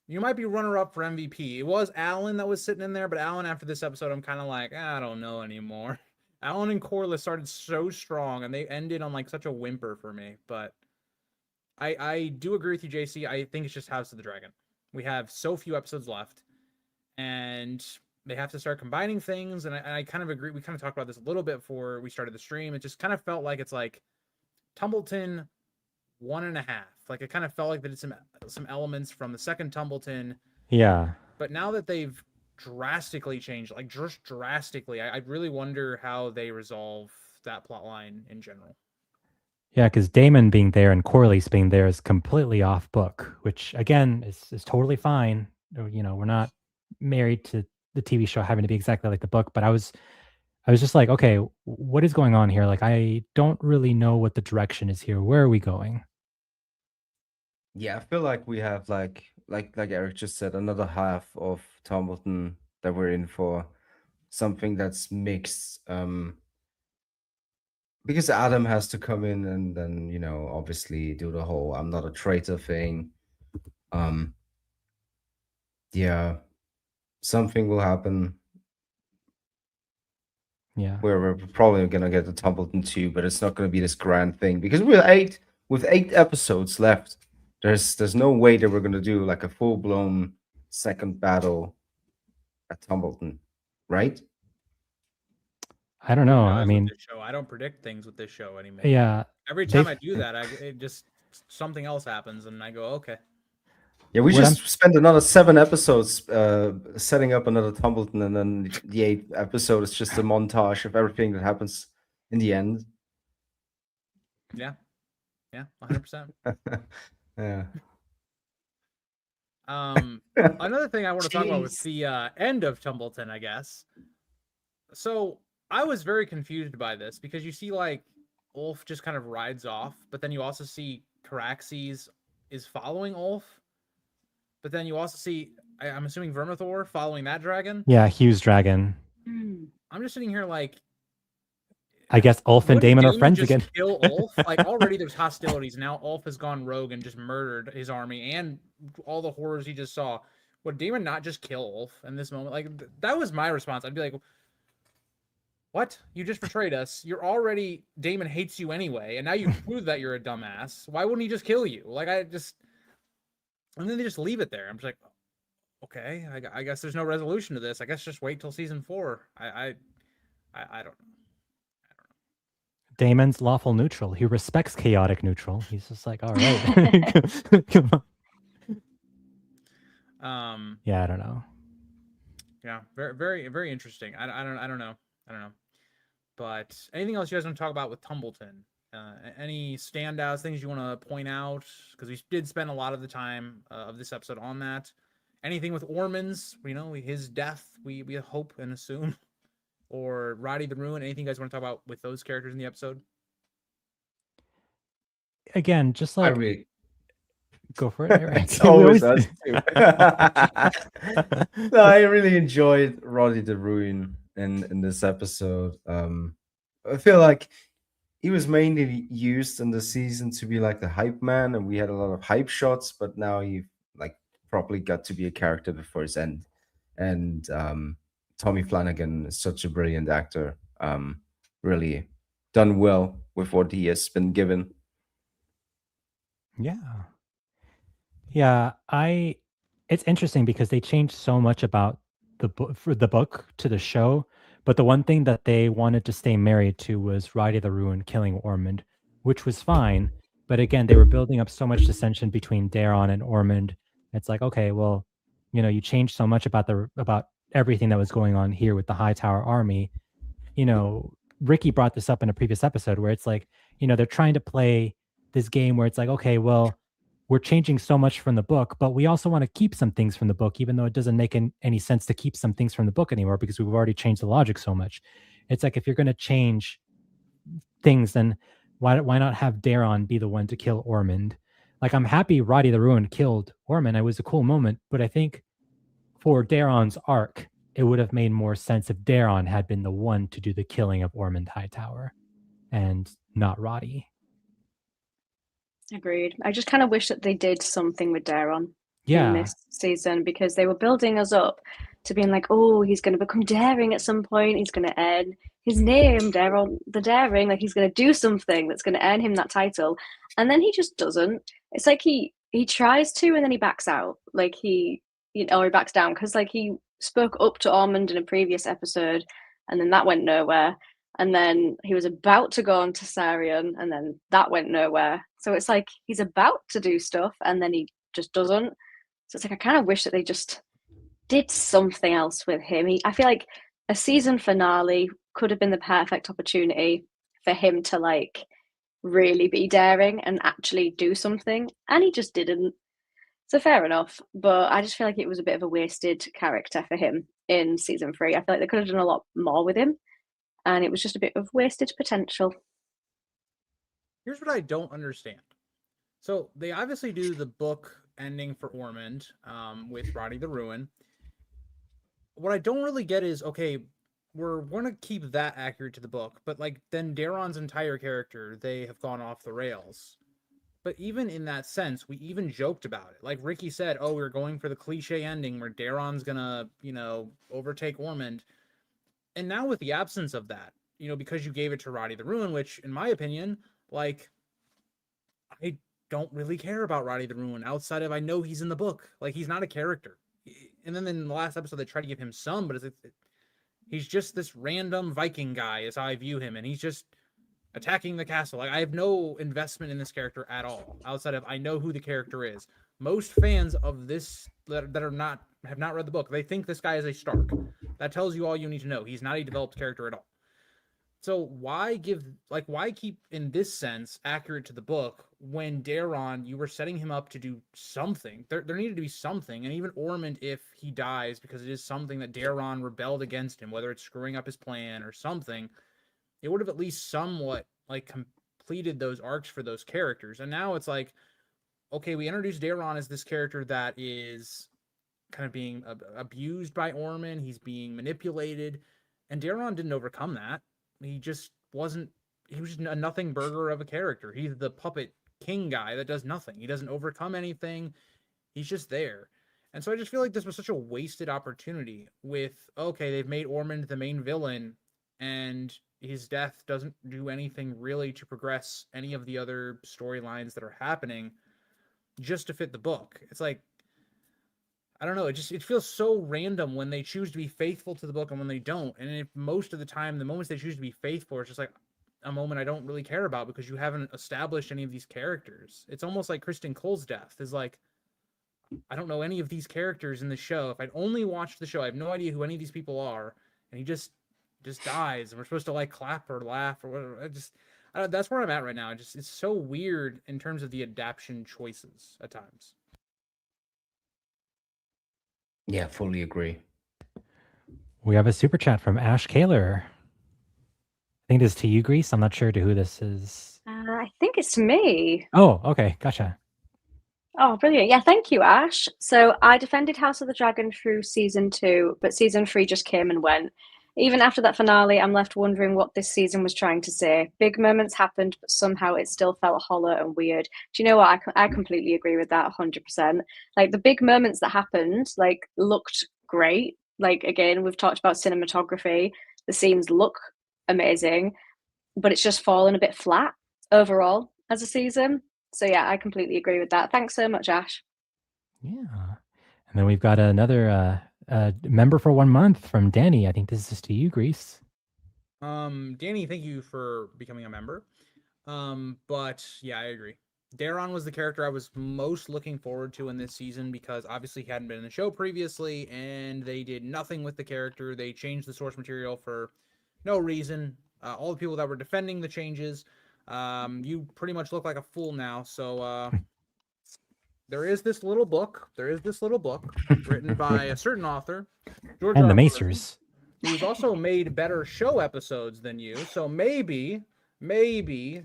might be runner-up for MVP. It was Alan that was sitting in there, but Alan, after this episode, I'm kind of like, I don't know anymore. Alan and Corlys started so strong, and they ended on like such a whimper for me. But I do agree with you, JC. I think it's just House of the Dragon. We have so few episodes left, and they have to start combining things. And I kind of agree. We kind of talked about this a little bit before we started the stream. It just kind of felt like it's like Tumbleton 1.5. Like it kind of felt like that it's some elements from the second Tumbleton. Yeah. But now that they've drastically changed, like just drastically, I really wonder how they resolve that plot line in general. Yeah, because Damon being there and Corlys being there is completely off book, which again is totally fine. You know, we're not married to the TV show having to be exactly like the book, but I was just like, okay, what is going on here? Like, I don't really know what the direction is here. Where are we going? Yeah, I feel like we have like Eric just said, another half of Tumbleton that we're in for, something that's mixed. Because Adam has to come in and then, you know, obviously do the whole I'm not a traitor thing. Yeah, something will happen Yeah. where we're probably gonna get the Tumbleton 2, but it's not gonna be this grand thing because with eight episodes left, there's no way that we're gonna do like a full-blown second battle at Tumbleton, right? I don't know. Who knows I with mean, this show? I don't predict things with this show anymore. yeah. Every time they've- I do that, it just something else happens, and I go, okay. Yeah, we What just spent another 7 episodes setting up another Tumbleton, and then the 8th episode is just a montage of everything that happens in the end. Yeah, 100%. Yeah. Another thing I want to talk about was Jeez. the end of Tumbleton, I guess. So I was very confused by this because you see like Ulf just kind of rides off, but then you also see Caraxes is following Ulf, but then you also see, I'm assuming Vermithor following that dragon. Yeah, Hughes Dragon. I'm just sitting here like, I guess Ulf and wouldn't Damon are Daemon friends just again. Kill Ulf? Like already there's hostilities. Now Ulf has gone rogue and just murdered his army and all the horrors he just saw. Would Daemon not just kill Ulf in this moment? Like that was my response. I'd be like, what? You just betrayed us. You're already, Daemon hates you anyway, and now you prove that you're a dumbass. Why wouldn't he just kill you? Like and then they just leave it there. I'm just like, okay, I guess there's no resolution to this. I guess just wait till season 4. I don't know. Damon's lawful neutral. He respects chaotic neutral. He's just like, all right. Come on. Yeah, I don't know. Yeah, very, very, very interesting. I don't know. But anything else you guys want to talk about with Tumbleton? Any standouts, things you want to point out? Because we did spend a lot of the time of this episode on that. Anything with Ormond's, you know, his death, we hope and assume, or Roddy the Ruin. Anything you guys want to talk about with those characters in the episode? Again, just I like really go for it. Eric. it's We always always- us too. No, I really enjoyed Roddy the Ruin in this episode. I feel like he was mainly used in the season to be like the hype man, and we had a lot of hype shots, but now he like properly got to be a character before his end. And Tommy Flanagan is such a brilliant actor. Really done well with what he has been given. Yeah. It's interesting because they changed so much about the book to the show, but the one thing that they wanted to stay married to was Roddy the Ruin killing Ormond, which was fine. But again, they were building up so much dissension between Daron and Ormond. It's like, okay, well, you know, you changed so much about everything that was going on here with the Hightower army. You know, Ricky brought this up in a previous episode where it's like, you know, they're trying to play this game where it's like, okay, well, we're changing so much from the book, but we also want to keep some things from the book, even though it doesn't make any sense to keep some things from the book anymore because we've already changed the logic so much. It's like if you're going to change things, then why not have Daron be the one to kill Ormond? Like, I'm happy Roddy the Ruin killed Ormond. It was a cool moment, but I think for Daron's arc, it would have made more sense if Daron had been the one to do the killing of Ormond Hightower and not Roddy. Agreed. I just kind of wish that they did something with Daron Yeah. in this season, because they were building us up to being like, oh, he's going to become daring at some point. He's going to earn his name, Daron the Daring. Like, he's going to do something that's going to earn him that title. And then he just doesn't. It's like he tries to, and then he backs out. Like, he backs down, because like he spoke up to Ormond in a previous episode, and then that went nowhere. And then he was about to go on to Sarion, and then that went nowhere. So it's like he's about to do stuff, and then he just doesn't. So it's like I kind of wish that they just did something else with him. I feel like a season finale could have been the perfect opportunity for him to like really be daring and actually do something, and he just didn't. So fair enough, but I just feel like it was a bit of a wasted character for him in season 3. I feel like they could have done a lot more with him, and it was just a bit of wasted potential. Here's what I don't understand. So they obviously do the book ending for Ormond with Roddy the Ruin. What I don't really get is, okay, we're going to keep that accurate to the book, but like then Daron's entire character, they have gone off the rails. But even in that sense, we even joked about it. Like Ricky said, oh, we're going for the cliche ending where Daron's going to, overtake Ormond. And now with the absence of that, because you gave it to Roddy the Ruin, which in my opinion, like, I don't really care about Roddy the Ruin outside of I know he's in the book. Like, he's not a character. And then in the last episode, they try to give him some, but he's just this random Viking guy as I view him. And he's just attacking the castle. Like, I have no investment in this character at all outside of I know who the character is. Most fans of this that have not read the book, they think this guy is a Stark. That tells you all you need to know. He's not a developed character at all. So why keep in this sense accurate to the book when Daron, you were setting him up to do something? There needed to be something. And even Ormond, if he dies because it is something that Daron rebelled against him, whether it's screwing up his plan or something, it would have at least somewhat like completed those arcs for those characters. And now it's like, okay, we introduced Daron as this character that is kind of being abused by Ormond. He's being manipulated, and Daron didn't overcome that. He was just a nothing burger of a character. He's the puppet king guy that does nothing. He doesn't overcome anything. He's just there. And so I just feel like this was such a wasted opportunity with, okay, they've made Ormond the main villain, and his death doesn't do anything really to progress any of the other storylines that are happening just to fit the book. It's like, I don't know. It feels so random when they choose to be faithful to the book and when they don't. And if most of the time, the moments they choose to be faithful, it's just like a moment I don't really care about because you haven't established any of these characters. It's almost like Kristen Cole's death is like, I don't know any of these characters in the show. If I'd only watched the show, I have no idea who any of these people are. And he just dies, and we're supposed to like clap or laugh or whatever. That's where I'm at right now. It's so weird in terms of the adaptation choices at times. Yeah, fully agree. We have a super chat from Ash Kaler. I think it is to you, Grease. I'm not sure to who this is. I think it's to me. Oh, okay. Gotcha. Oh, brilliant. Yeah, thank you, Ash. So I defended House of the Dragon through season 2, but season 3 just came and went. Even after that finale, I'm left wondering what this season was trying to say. Big moments happened, but somehow it still felt hollow and weird. Do you know what? I completely agree with that 100%. Like, the big moments that happened, like, looked great. Like, again, we've talked about cinematography. The scenes look amazing, but it's just fallen a bit flat overall as a season. So yeah, I completely agree with that. Thanks so much, Ash. Yeah. And then we've got another member for 1 month from Danny. I think this is to you, Grease. Danny, thank you for becoming a member. But yeah, I agree. Daron was the character I was most looking forward to in this season because obviously he hadn't been in the show previously, and they did nothing with the character. They changed the source material for no reason. All the people that were defending the changes, you pretty much look like a fool now. So there is this little book written by a certain author, George And the R. R. Macers. who's also made better show episodes than you. So maybe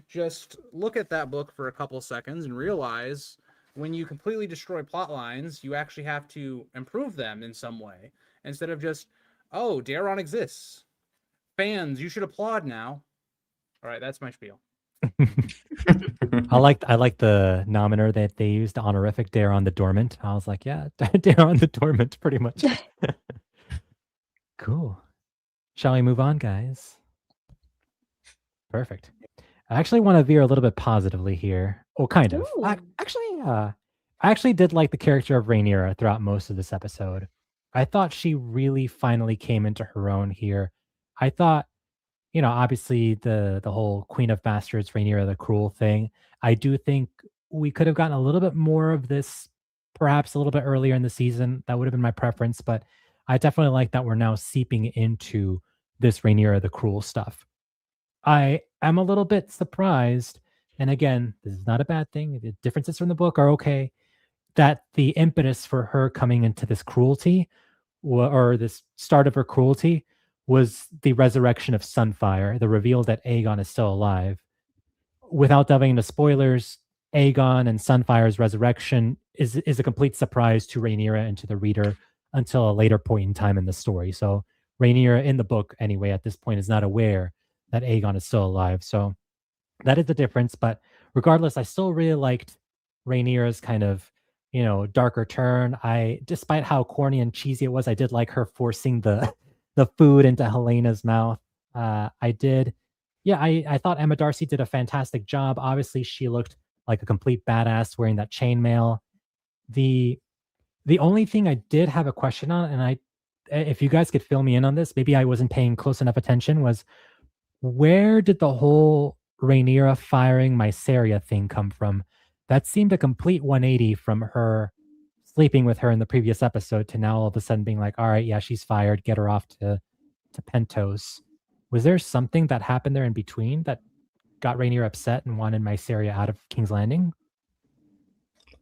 just look at that book for a couple seconds and realize when you completely destroy plot lines, you actually have to improve them in some way instead of just, oh, Daron exists. Fans, you should applaud now. All right, that's my spiel. I like the nominator that they used, the honorific Daron the Dormant. I was like, yeah, Daron the Dormant, pretty much. Cool. Shall we move on, guys? Perfect. I actually want to veer a little bit positively here. Oh, kind of. I Ooh. actually did like the character of Rhaenyra throughout most of this episode. I thought she really finally came into her own here. I thought, obviously the whole Queen of Bastards, Rhaenyra the Cruel thing. I do think we could have gotten a little bit more of this, perhaps a little bit earlier in the season. That would have been my preference, but I definitely like that we're now seeping into this Rhaenyra the Cruel stuff. I am a little bit surprised, and again, this is not a bad thing. The differences from the book are okay. That the impetus for her coming into this cruelty, or this start of her cruelty, was the resurrection of Sunfire, the reveal that Aegon is still alive. Without delving into spoilers, Aegon and Sunfire's resurrection is a complete surprise to Rhaenyra and to the reader until a later point in time in the story. So Rhaenyra in the book, anyway, at this point is not aware that Aegon is still alive. So that is the difference. But regardless, I still really liked Rhaenyra's kind of, darker turn. Despite how corny and cheesy it was, I did like her forcing the the food into Helena's mouth. I did. Yeah, I thought Emma Darcy did a fantastic job. Obviously, she looked like a complete badass wearing that chainmail. The the only thing I did have a question on, and if you guys could fill me in on this, maybe I wasn't paying close enough attention, was where did the whole Rhaenyra firing Mysaria thing come from? That seemed a complete 180 from her sleeping with her in the previous episode to now all of a sudden being like, all right, yeah, she's fired, get her off to Pentos. Was there something that happened there in between that got Rhaenyra upset and wanted Mysaria out of King's Landing?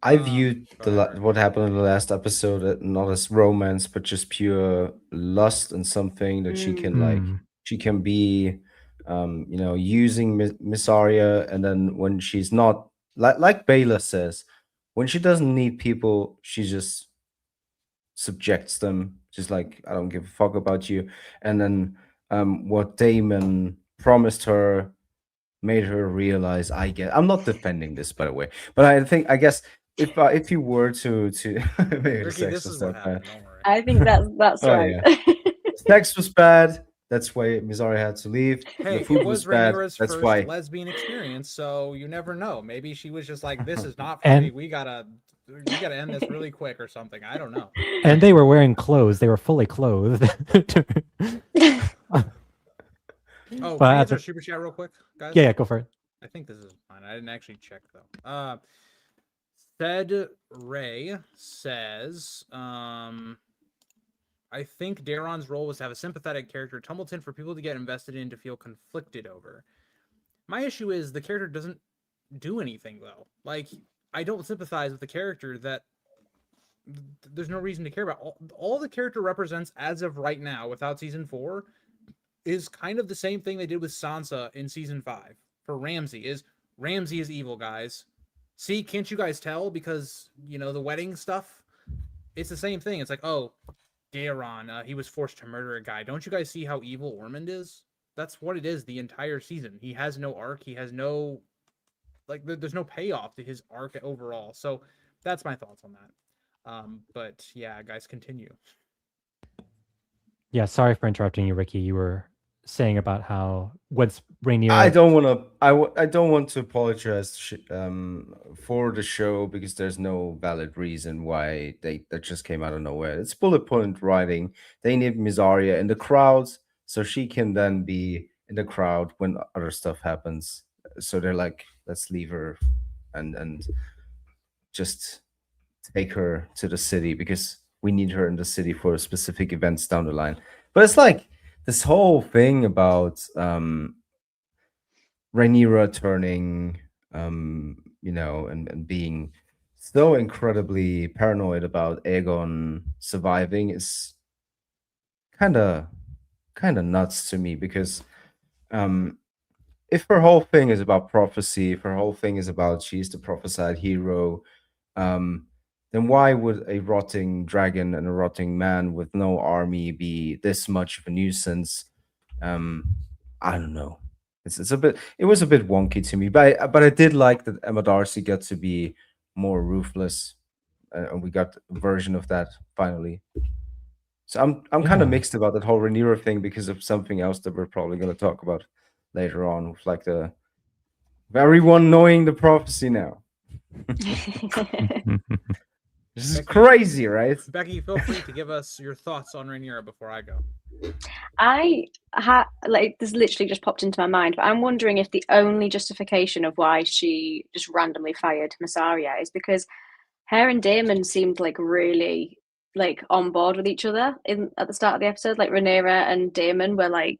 I viewed sorry. what happened in the last episode not as romance, but just pure lust and something that she can she can be, using Miss Arya, and then when she's not, like Baylor says, when she doesn't need people, she just subjects them, just like, I don't give a fuck about you. And then what Damon promised her made her realize, I'm not defending this, by the way, but I guess if you were to maybe Ricky, sex this was is that what bad. happened. Don't worry. I think that's Oh, right. Sex was bad. That's why Mizari had to leave. Hey, The food it was bad. Rhaenyra's That's first why. lesbian experience, so you never know. Maybe she was just like, "This is not for And- me. We gotta end this really quick or something." I don't know. And they were wearing clothes. They were fully clothed. Oh, But can I at answer the- super chat real quick, guys? yeah, go for it. I think this is fine. I didn't actually check though. Said Ray says, I think Daron's role was to have a sympathetic character, Tumbleton, for people to get invested in, to feel conflicted over. My issue is the character doesn't do anything though. Like, I don't sympathize with the character that there's no reason to care about. All the character represents as of right now, without season 4, is kind of the same thing they did with Sansa in season 5 for Ramsay. Is Ramsay is evil, guys. See, can't you guys tell? Because, the wedding stuff, it's the same thing. It's like, oh, Daron, he was forced to murder a guy. Don't you guys see how evil Ormond is? That's what it is the entire season. He has no arc. He has no, there's no payoff to his arc overall. So that's my thoughts on that. But yeah, guys, continue. Yeah, sorry for interrupting you, Ricky. You were saying about how what's Rhaenyra. I don't want to. I don't want to apologize for the show, because there's no valid reason why that just came out of nowhere. It's bullet point writing. They need Misaria in the crowds so she can then be in the crowd when other stuff happens. So they're like, let's leave her and just take her to the city, because we need her in the city for specific events down the line. But it's like this whole thing about Rhaenyra turning, and being so incredibly paranoid about Aegon surviving is kind of kind of nuts to me because if her whole thing is about prophecy, if her whole thing is about she's the prophesied hero, then why would a rotting dragon and a rotting man with no army be this much of a nuisance? I don't know. It was a bit wonky to me, but I did like that Emma Darcy got to be more ruthless, and we got a version of that finally. So I'm kind of Yeah. mixed about that whole Rhaenyra thing because of something else that we're probably going to talk about later on, with like the everyone knowing the prophecy now. This is crazy, right? Becky, feel free to give us your thoughts on Rhaenyra before I go. This literally just popped into my mind, but I'm wondering if the only justification of why she just randomly fired Massaria is because her and Daemon seemed like really like on board with each other at the start of the episode. Like Rhaenyra and Daemon were like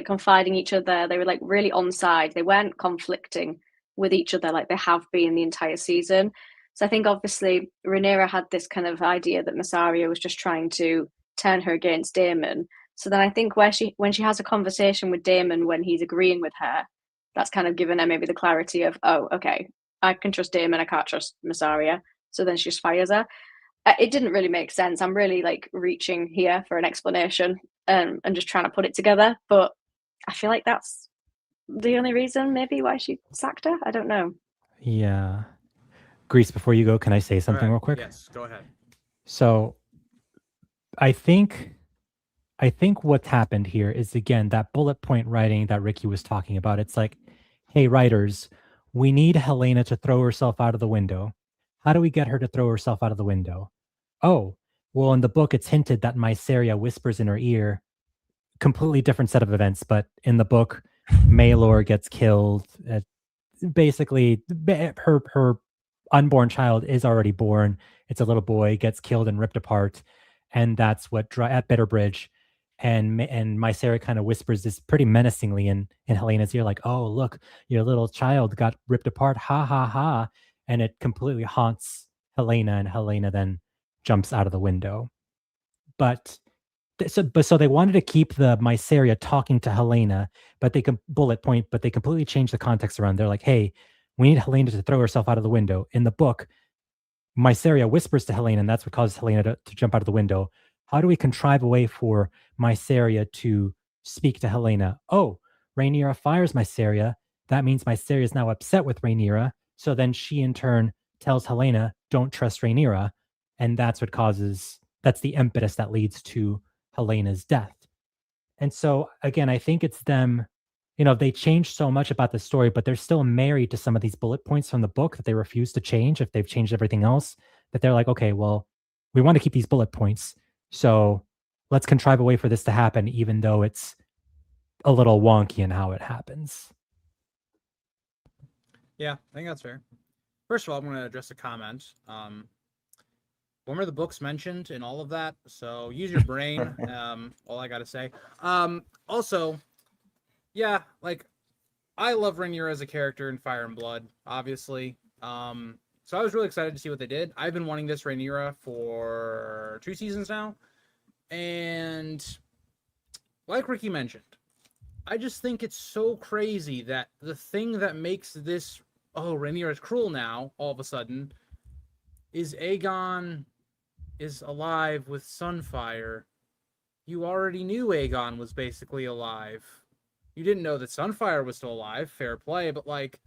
confiding each other. They were like really on side. They weren't conflicting with each other like they have been the entire season. So I think obviously Rhaenyra had this kind of idea that Massaria was just trying to turn her against Daemon. So then I think when she has a conversation with Daemon when he's agreeing with her, that's kind of given her maybe the clarity of, oh, okay, I can trust Daemon, I can't trust Massaria. So then she just fires her. It didn't really make sense. I'm really like reaching here for an explanation and just trying to put it together. But I feel like that's the only reason maybe why she sacked her. I don't know. Yeah. Grease, before you go, can I say something real quick? Yes, go ahead. So I think what's happened here is, again, that bullet point writing that Ricky was talking about. It's like, hey, writers, we need Helena to throw herself out of the window. How do we get her to throw herself out of the window? Oh, well, in the book, it's hinted that Mysaria whispers in her ear. Completely different set of events, but in the book, Maelor gets killed. Basically, her unborn child is already born. It's a little boy, gets killed and ripped apart, and that's what at Bitterbridge. And Mysaria kind of whispers this pretty menacingly in Helena's ear, like, "Oh, look, your little child got ripped apart, ha ha ha!" And it completely haunts Helena, and Helena then jumps out of the window. But so they wanted to keep the Mysaria talking to Helena, but they can bullet point, but they completely changed the context around. They're like, "Hey, we need Helena to throw herself out of the window." In the book, Mysaria whispers to Helena, and that's what causes Helena to jump out of the window. How do we contrive a way for Mysaria to speak to Helena? Oh, Rhaenyra fires Mysaria. That means Mysaria is now upset with Rhaenyra. So then she in turn tells Helena, don't trust Rhaenyra. And that's the impetus that leads to Helena's death. And so again, I think it's them, they changed so much about the story, but they're still married to some of these bullet points from the book that they refuse to change if they've changed everything else, that they're like, okay, well, we want to keep these bullet points. So let's contrive a way for this to happen, even though it's a little wonky in how it happens. Yeah, I think that's fair. First of all, I'm going to address a comment. When were the books mentioned in all of that? So use your brain. All I got to say. Also, yeah, like I love Rhaenyra as a character in Fire and Blood, obviously. So I was really excited to see what they did. I've been wanting this Rhaenyra for 2 seasons now. And like Ricky mentioned, I just think it's so crazy that the thing that makes this, Rhaenyra is cruel now, all of a sudden, is Aegon is alive with Sunfire. You already knew Aegon was basically alive. You didn't know that Sunfire was still alive, fair play, but like,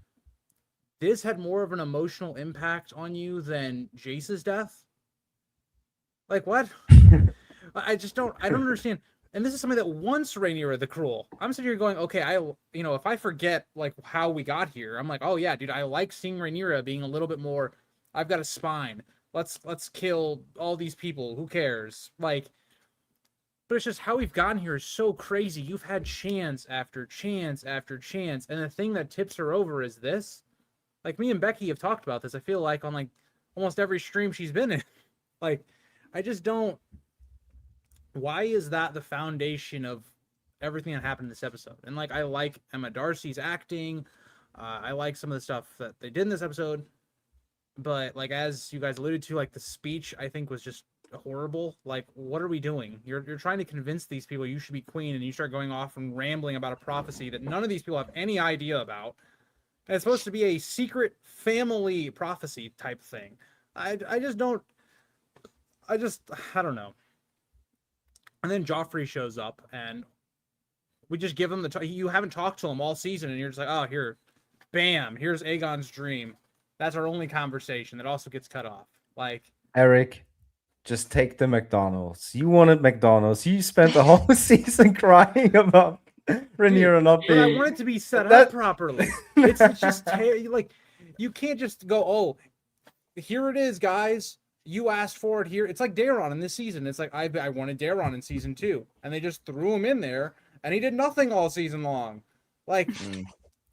this had more of an emotional impact on you than Jace's death? Like, what? I don't understand. And this is something that wants Rhaenyra the Cruel. I'm sitting here going, okay, if I forget like how we got here, I'm like, oh yeah, dude, I like seeing Rhaenyra being a little bit more, I've got a spine. Let's kill all these people. Who cares? Like, but it's just how we've gotten here is so crazy. You've had chance after chance after chance, and the thing that tips her over is this. Like, me and Becky have talked about this, I feel like, on like almost every stream she's been in. Like, I just don't. Why is that the foundation of everything that happened in this episode? And like, I like Emma Darcy's acting. I like some of the stuff that they did in this episode. But like, as you guys alluded to, like the speech, I think was just horrible? Like, what are we doing? You're trying to convince these people you should be queen, and you start going off and rambling about a prophecy that none of these people have any idea about. And it's supposed to be a secret family prophecy type thing. I don't know. And then Joffrey shows up, and we just give him you haven't talked to him all season, and you're just like, oh, here, bam, here's Aegon's dream. That's our only conversation that also gets cut off. Like, Eric, just take the McDonald's. You wanted McDonald's. You spent the whole season crying about Rhaenyra not but I being. want it to be set up properly. It's just like, you can't just go, oh, here it is, guys. You asked for it here. It's like Daeron in this season. It's like, I wanted Daeron in season 2, and they just threw him in there, and he did nothing all season long. Like,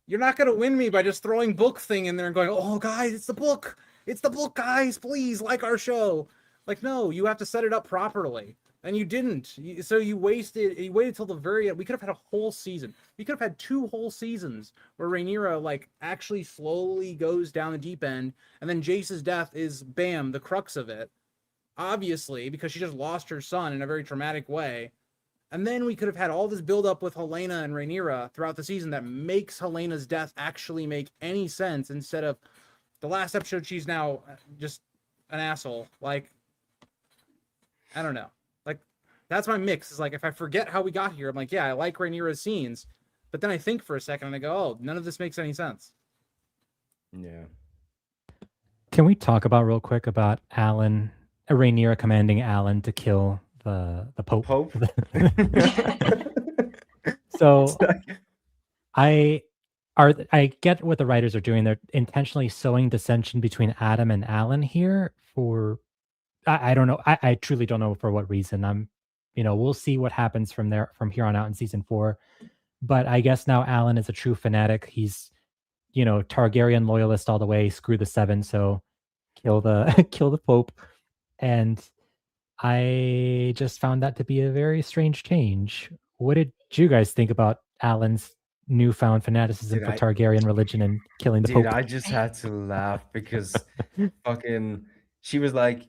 you're not going to win me by just throwing book thing in there and going, oh, guys, it's the book. It's the book, guys. Please like our show. Like, no, you have to set it up properly. And you didn't. So you waited till the very end. We could have had a whole season. We could have had 2 whole seasons where Rhaenyra, like, actually slowly goes down the deep end. And then Jace's death is, bam, the crux of it. Obviously, because she just lost her son in a very traumatic way. And then we could have had all this build-up with Helaena and Rhaenyra throughout the season that makes Helena's death actually make any sense, instead of the last episode she's now just an asshole. Like, I don't know. Like, that's my mix. Is like, if I forget how we got here, I'm like, yeah, I like Rhaenyra's scenes. But then I think for a second and I go, oh, none of this makes any sense. Yeah. Can we talk about real quick about Rhaenyra commanding Alan to kill the Pope? So I get what the writers are doing. They're intentionally sowing dissension between Adam and Alan here for, I don't know. I truly don't know for what reason. We'll see what happens from here on out in season 4. But I guess now Alan is a true fanatic. He's, Targaryen loyalist all the way. Screw the 7. So kill the Pope. And I just found that to be a very strange change. What did you guys think about Alan's newfound fanaticism for Targaryen religion and killing the Pope? I just had to laugh because fucking she was like,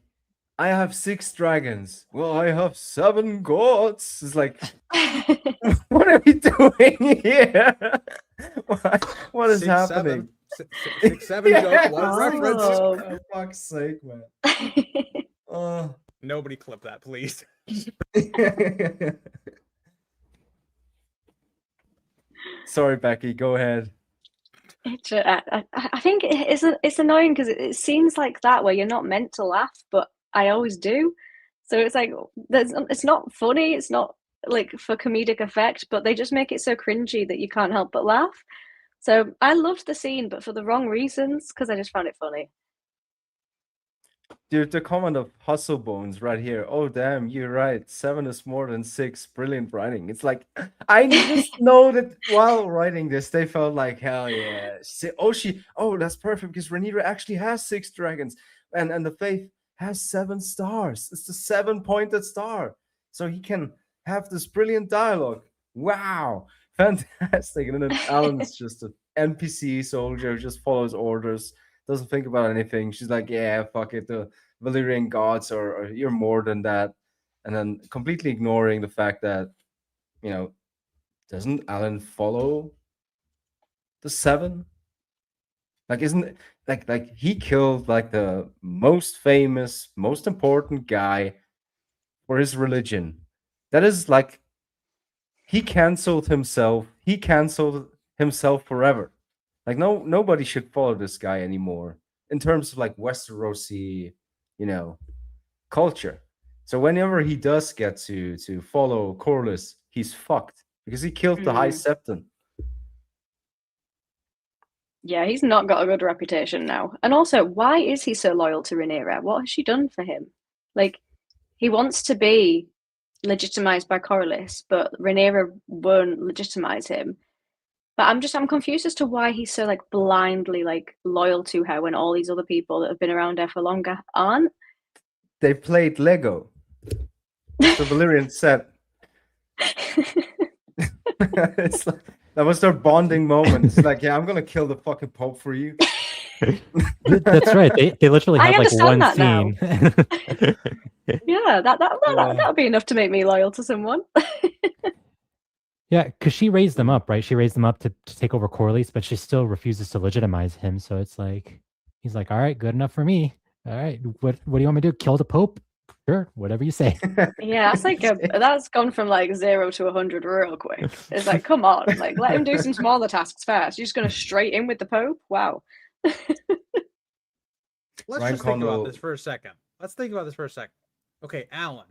I have 6 dragons. Well, I have 7 gods. It's like, what are we doing here? What is happening? 6, 7 goats. What a reference. Oh, for fuck's sake, man. Nobody clip that, please. Sorry, Becky. Go ahead. I think it's annoying because it seems like that where you're not meant to laugh, but I always do. So it's like it's not funny. It's not like for comedic effect, but they just make it so cringy that you can't help but laugh. So I loved the scene, but for the wrong reasons, because I just found it funny. Dude, the comment of Hustle Bones right here. Oh, damn, you're right. 7 is more than 6. Brilliant writing. It's like, I just know that while writing this, they felt like, hell yeah. That's perfect because Rhaenyra actually has 6 dragons. And the Faith has 7 stars. It's the 7-pointed star. So he can have this brilliant dialogue. Wow. Fantastic. And then Alan's just an NPC soldier who just follows orders. Doesn't think about anything. She's like, yeah, fuck it. The Valyrian gods or you're more than that. And then completely ignoring the fact that, doesn't Alan follow the 7? Like, isn't it like he killed like the most famous, most important guy for his religion. That is like, he canceled himself. He canceled himself forever. Like, nobody should follow this guy anymore in terms of like Westerosi, culture. So whenever he does get to follow Corlys, he's fucked because he killed the High Septon. Yeah, he's not got a good reputation now. And also, why is he so loyal to Rhaenyra? What has she done for him? Like, he wants to be legitimized by Corlys, but Rhaenyra won't legitimize him. But I'm confused as to why he's so like blindly like loyal to her when all these other people that have been around her for longer aren't. They played Lego. The Valyrian set. It's like, that was their bonding moment. It's like, yeah, I'm gonna kill the fucking Pope for you. That's right. They literally I have like one understand that scene. Yeah, that would be enough to make me loyal to someone. Yeah, because she raised them up, right? She raised them up to take over Corlys, but she still refuses to legitimize him. So it's like he's like, all right, good enough for me. All right, what do you want me to do? Kill the Pope? Sure, whatever you say. Yeah, that's like that's gone from like 0 to 100 real quick. It's like, come on, like let him do some smaller tasks first. You're just gonna straight in with the Pope? Wow. Let's Ryan just think about Condal- this for a second. Okay, Alan.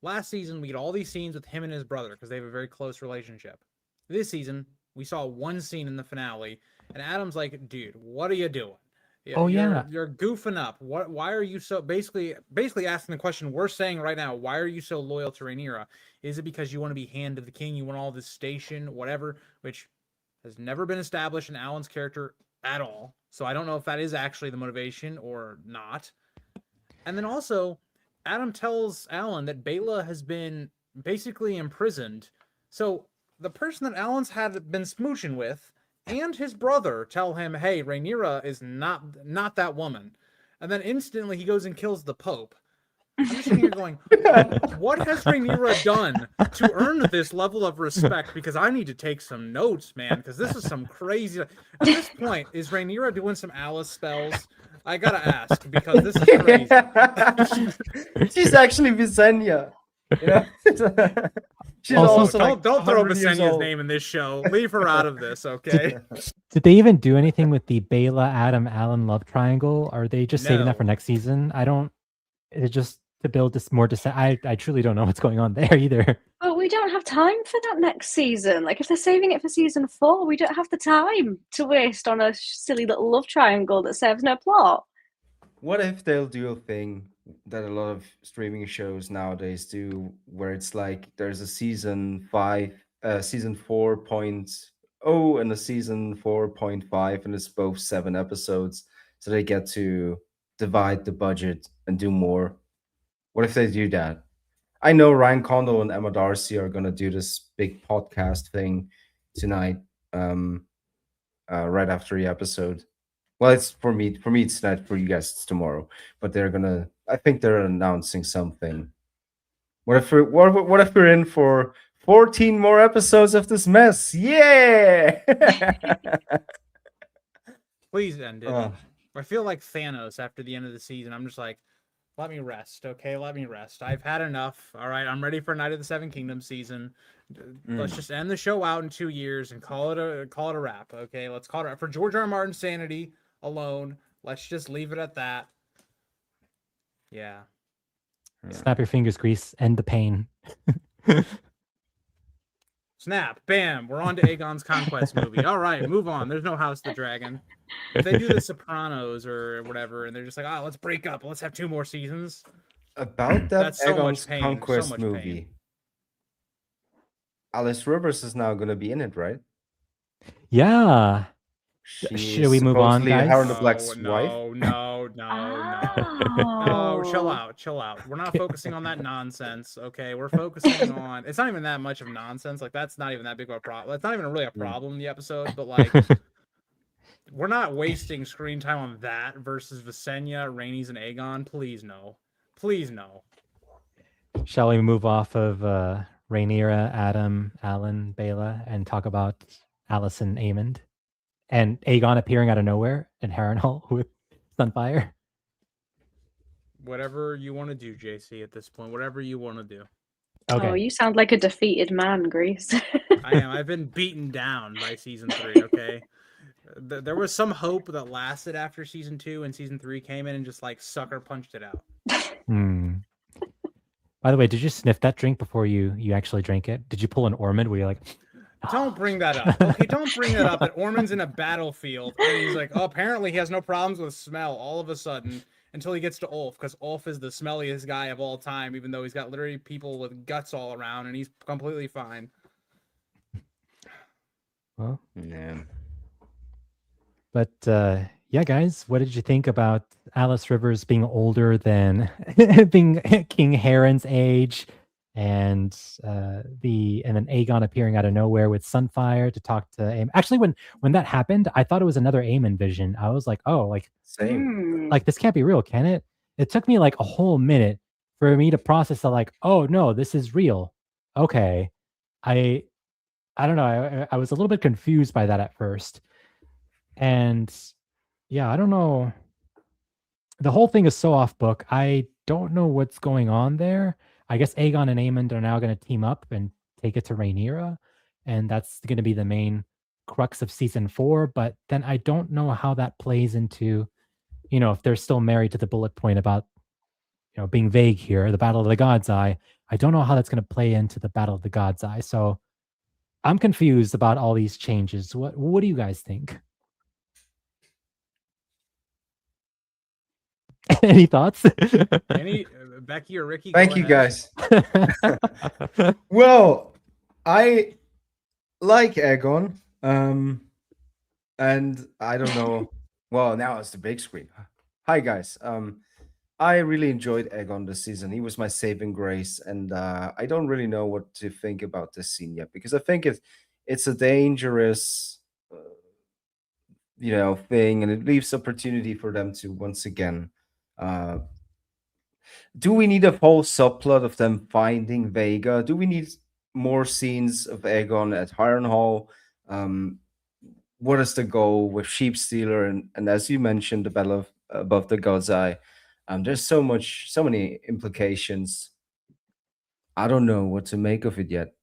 Last season, we get all these scenes with him and his brother because they have a very close relationship. This season, we saw one scene in the finale, and Adam's like, "Dude, what are you doing? Oh, yeah. You're goofing up. Why are you so basically asking the question we're saying right now? Why are you so loyal to Rhaenyra? Is it because you want to be hand of the king? You want all this station, whatever?" Which has never been established in Alan's character at all. So I don't know if that is actually the motivation or not. And then also, Adam tells Alan that Baela has been basically imprisoned. So the person that Alan's had been smooching with and his brother tell him, "Hey, Rhaenyra is not that woman." And then instantly he goes and kills the Pope. I'm just sitting here going, what has Rhaenyra done to earn this level of respect? Because I need to take some notes, man, because this is some crazy... At this point, is Rhaenyra doing some Alice spells? I gotta ask, because this is crazy. She's actually Visenya. You know? She's Also, also like Don't throw 100 years Visenya's old. name in this show. Leave her out of this, okay? Did they even do anything with the Baela, Adam, Alan love triangle? Are they just saving that for No. next season? I don't. It's just to build this more. I truly don't know what's going on there either. But we don't have time for that next season. Like, if they're saving it for season 4, we don't have the time to waste on a silly little love triangle that serves no plot. What if they'll do a thing that a lot of streaming shows nowadays do, where it's like there's a season 4.0 and a season 4.5, and it's both 7 episodes, so they get to divide the budget and do more. What if they do that? I know Ryan Condal and Emma Darcy are gonna do this big podcast thing tonight, right after the episode. Well, it's for me. For me, it's tonight. For you guys, it's tomorrow. But they're gonna. I think they're announcing something. What if we're in for 14 more episodes of this mess? Yeah. Please end it. Uh, I feel like Thanos after the end of the season. I'm just like, let me rest, okay? Let me rest. I've had enough. All right, I'm ready for Night of the Seven Kingdoms season. Let's just end the show out in 2 years and call it a wrap, okay? Let's call it a wrap. For George R. R. Martin's sanity alone. Let's just leave it at that. Yeah. Snap your fingers, Grease. End the pain. Snap, bam, we're on to Aegon's Conquest movie. All right, move on. There's no House of the Dragon. If they do The Sopranos or whatever, and they're just like, oh, let's break up. Let's have 2 more seasons. About that That's so much Aegon's pain, so Conquest much movie, pain. Alice Rivers is now gonna be in it, right? Yeah. She Should is we move on, supposedly guys? Harry the Black's wife. No, chill Oh. out. We're not focusing on that nonsense, okay? We're focusing on... It's not even that much of nonsense. Like, that's not even that big of a problem. That's not even really a problem in the episode, but, like... We're not wasting screen time on that versus Visenya, Rhaenys, and Aegon. Please no. Please no. Shall we move off of Rhaenyra, Adam, Alan, Baela, and talk about Alicent Aemond and Aegon appearing out of nowhere in Harrenhal with Sunfire? Whatever you want to do, JC, at this point. Whatever you want to do. Okay. Oh, you sound like a defeated man, Grease. I am. I've been beaten down by season 3, okay? There was some hope that lasted after season 2, and season 3 came in and just, like, sucker punched it out. By the way, did you sniff that drink before you actually drank it? Did you pull an Ormond where you're like... Don't bring that up. Okay, don't bring that up. That Ormond's in a battlefield, and he's like, oh, apparently he has no problems with smell all of a sudden until he gets to Ulf, because Ulf is the smelliest guy of all time, even though he's got literally people with guts all around, and he's completely fine. Well, Yeah. but yeah, guys, what did you think about Alice Rivers being older than being King Harren's age, and then Aegon appearing out of nowhere with Sunfire to talk to Aemon? Actually, when that happened, I thought it was another Aemon vision. I was like, oh, like Same. like this can't be real, can it? It took me like a whole minute for me to process that, like, oh no, this is real. Okay, I don't know. I was a little bit confused by that at first, and yeah, I don't know. The whole thing is so off book. I don't know what's going on there. I guess Aegon and Aemond are now going to team up and take it to Rhaenyra, and that's going to be the main crux of season 4. But then I don't know how that plays into, if they're still married to the bullet point about, being vague here, the Battle of the God's Eye. I don't know how that's going to play into the Battle of the God's Eye. So I'm confused about all these changes. What do you guys think? Any thoughts? Any Becky or Ricky? Thank go you, ahead. guys. Well, I like Aegon, and I don't know. Well, now it's the big screen. Hi, guys. I really enjoyed Aegon this season. He was my saving grace, and I don't really know what to think about this scene yet, because I think it's a dangerous, thing, and it leaves opportunity for them to once again. Do we need a whole subplot of them finding Vega? Do we need more scenes of Aegon at Harrenhal? What is the goal with Sheep Stealer and as you mentioned, the Battle above the God's Eye? There's so many implications. I don't know what to make of it yet.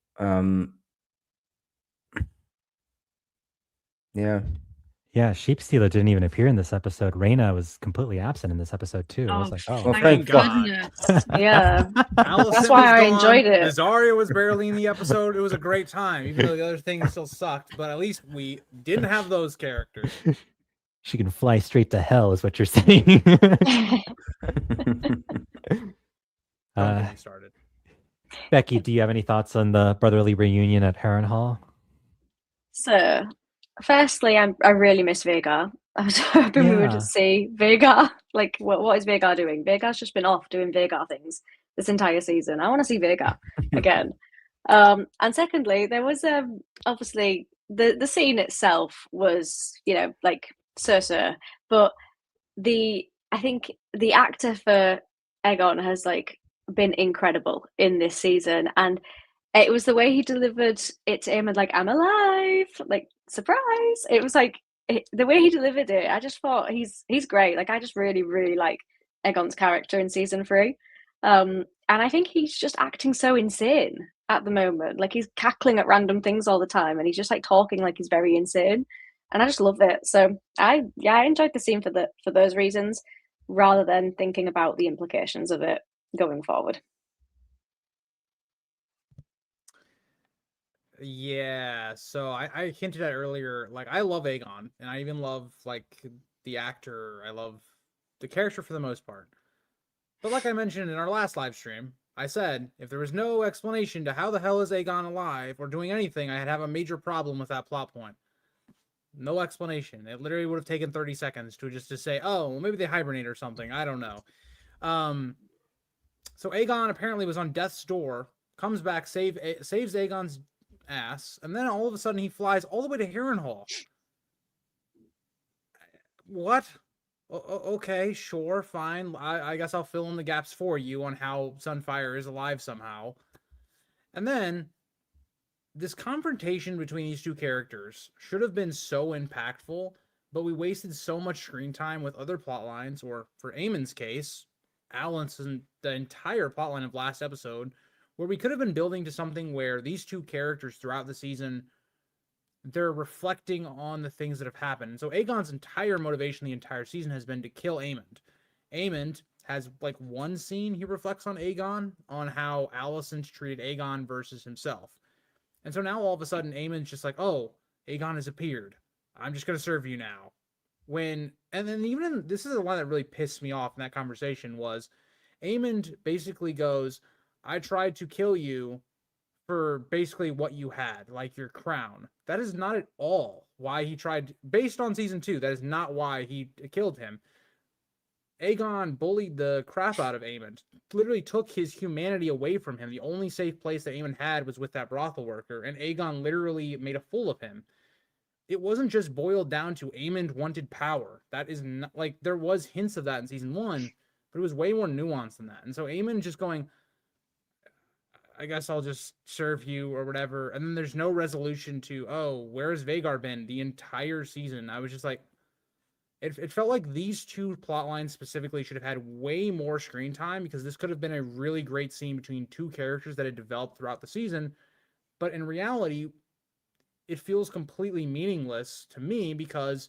Yeah. Yeah, Sheep Stealer didn't even appear in this episode. Rhaena was completely absent in this episode too. I was like, oh. Well, thank God. Yeah, Alicent that's why was I gone. enjoyed it. Zarya was barely in the episode. It was a great time, even though the other things still sucked. But at least we didn't have those characters. She can fly straight to hell, is what you're saying. Don't get me started. Becky, do you have any thoughts on the brotherly reunion at Harrenhal? So, firstly, I really miss Vhagar. I was hoping we would Yeah. just see Vhagar. Like, what is Vhagar doing? Vhagar's just been off doing Vhagar things this entire season. I want to see Vhagar again. And secondly, there was obviously the scene itself was, like so, but I think the actor for Aegon has like been incredible in this season, and it was the way he delivered it to him, and like, I'm alive, like, surprise. It was like the way he delivered it. I just thought he's great. Like, I just really, really like Aegon's character in season 3. And I think he's just acting so insane at the moment. Like, he's cackling at random things all the time, and he's just like talking like he's very insane. And I just love it. So I enjoyed the scene for those reasons, rather than thinking about the implications of it going forward. Yeah, so I hinted at earlier, like, I love Aegon, and I even love, like, the actor. I love the character for the most part. But like I mentioned in our last live stream, I said if there was no explanation to how the hell is Aegon alive or doing anything, I'd have a major problem with that plot point. No explanation. It literally would have taken 30 seconds to say, oh, well, maybe they hibernate or something. I don't know. So Aegon apparently was on death's door, comes back, saves Aegon's ass, and then all of a sudden he flies all the way to Harrenhal. What? Okay, sure, fine. I guess I'll fill in the gaps for you on how Sunfire is alive somehow. And then this confrontation between these two characters should have been so impactful, but we wasted so much screen time with other plot lines, or for Aemon's case, Alan's and the entire plotline of last episode, where we could have been building to something where these two characters throughout the season, they're reflecting on the things that have happened. So Aegon's entire motivation the entire season has been to kill Aemond. Aemond has like one scene he reflects on Aegon, on how Alicent treated Aegon versus himself. And so now all of a sudden Aemond's just like, oh, Aegon has appeared. I'm just going to serve you now. And then even this is the one that really pissed me off in that conversation was Aemond basically goes, I tried to kill you for basically what you had, like your crown. That is not at all why he tried, based on season 2, that is not why he killed him. Aegon bullied the crap out of Aemond, literally took his humanity away from him. The only safe place that Aemond had was with that brothel worker, and Aegon literally made a fool of him. It wasn't just boiled down to Aemond wanted power. That is not, like, there was hints of that in season 1, but it was way more nuanced than that. And so Aemon just going, I guess I'll just serve you or whatever. And then there's no resolution to, oh, where's Vhagar been the entire season? I was just like, it felt like these two plot lines specifically should have had way more screen time, because this could have been a really great scene between two characters that had developed throughout the season. But in reality, it feels completely meaningless to me, because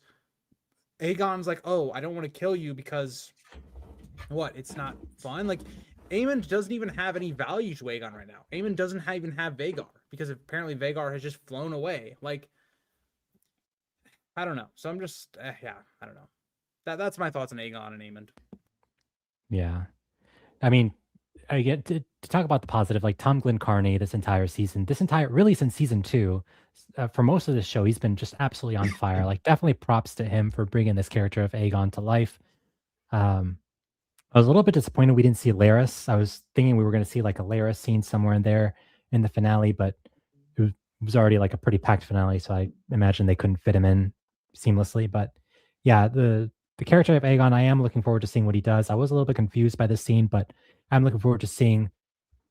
Aegon's like, oh, I don't want to kill you because what? It's not fun. Like, Aemon doesn't even have any value to Aegon right now. Aemon doesn't even have Vhagar, because apparently Vhagar has just flown away. Like, I don't know. So I'm just, yeah, I don't know. That's my thoughts on Aegon and Aemon. Yeah. I mean, I get to talk about the positive, like Tom Glencarney this entire season, really since season 2, for most of the show, he's been just absolutely on fire. Like, definitely props to him for bringing this character of Aegon to life. I was a little bit disappointed we didn't see Laris. I was thinking we were going to see like a Laris scene somewhere in there in the finale, but it was already like a pretty packed finale, so I imagine they couldn't fit him in seamlessly. But yeah, the character of Aegon, I am looking forward to seeing what he does. I was a little bit confused by this scene, but I'm looking forward to seeing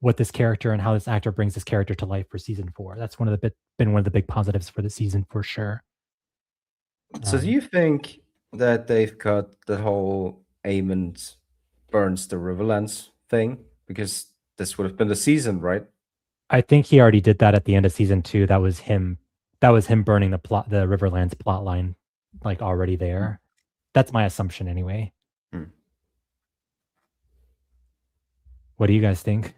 what this character and how this actor brings this character to life for season 4. That's been one of the big positives for the season for sure. So do you think that they've cut the whole Aemon burns the Riverlands thing? Because this would have been the season, right? I think he already did that at the end of season 2. That was him burning the Riverlands plot line, like, already there. That's my assumption anyway. What do you guys think?